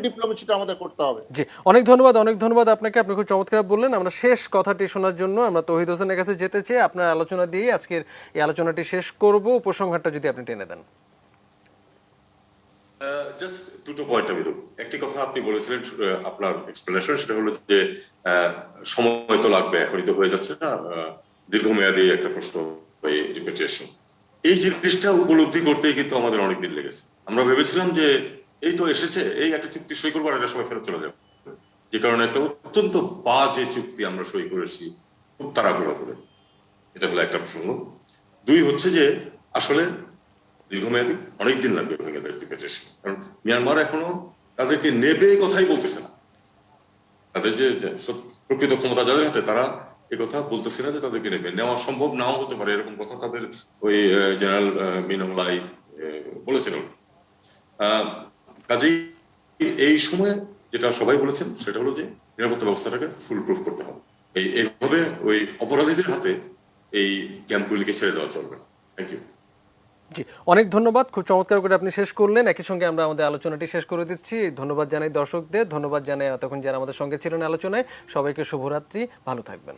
ডিপ্লোমেসিটা আমাদের করতে হবে। জি, অনেক ধন্যবাদ আপনাকে। আপনি খুব চমৎকার বললেন। আমরা শেষ কথাটি শোনার জন্য আমরা তৌহিদ হোসেনের কাছে যেতে চাই। আপনার আলোচনা দিয়ে আজকের এই আলোচনাটি শেষ করব। উপসংহারটা যদি আপনি টেনে দেন। জাস্ট দুটো পয়েন্ট আমি দেবো। একটি কথা আপনি বলেছিলেন আপনার এক্সপ্লেনেশন, সেটা হলো যে সময় তো লাগবে, এখনই তো হয়ে যাচ্ছে না, দীর্ঘমেয়াদী একটা প্রশ্ন রিপেটিশন। এই জিনিসটা উপলব্ধি করতেই কিন্তু আমাদের অনেক দিন লেগেছে। আমরা ভেবেছিলাম যে এই তো এসেছে, এই একটা চুক্তি সই করবো আর একটা সময় ফেরত চলে যাবে, যে কারণে একটা অত্যন্ত বাজে চুক্তি আমরা সই করেছি খুব তাড়াহুড়ো করে। এটা হলো একটা প্রসঙ্গ। দুই হচ্ছে যে আসলে দীর্ঘমেয়াদী অনেকদিন লাগবে ভেঙে দেয় রিপেটিশন, কারণ মিয়ানমার এখনো তাদেরকে নেবে কথাই বলতেছে না। তাদের যে প্রকৃত ক্ষমতা যাদের হাতে, তারা এ কথা বলতেছে না যে তাদেরকে নেবে। নেওয়া সম্ভব নাও হতে পারে, এরকম কথা তাদের ওই জেনারেল মিন অং লাই বলেছিলেন। কাজেই এই সময় যেটা সবাই বলেছেন সেটা হলো যে নিরাপত্তা ব্যবস্থাটাকে ফুল প্রুফ করতে হবে। এইভাবে ওই অপরাধীদের হাতে এই ক্যাম্পগুলিকে ছেড়ে দেওয়া চলবে না। Thank you. জি, অনেক ধন্যবাদ। খুব চমৎকার করে আপনি শেষ করলেন। একই সঙ্গে আমরা আমাদের আলোচনাটি শেষ করে দিচ্ছি। ধন্যবাদ জানাই দর্শকদের, ধন্যবাদ জানাই এতক্ষণ যারা আমাদের সঙ্গে ছিলেন আলোচনায়। সবাইকে শুভরাত্রি, ভালো থাকবেন।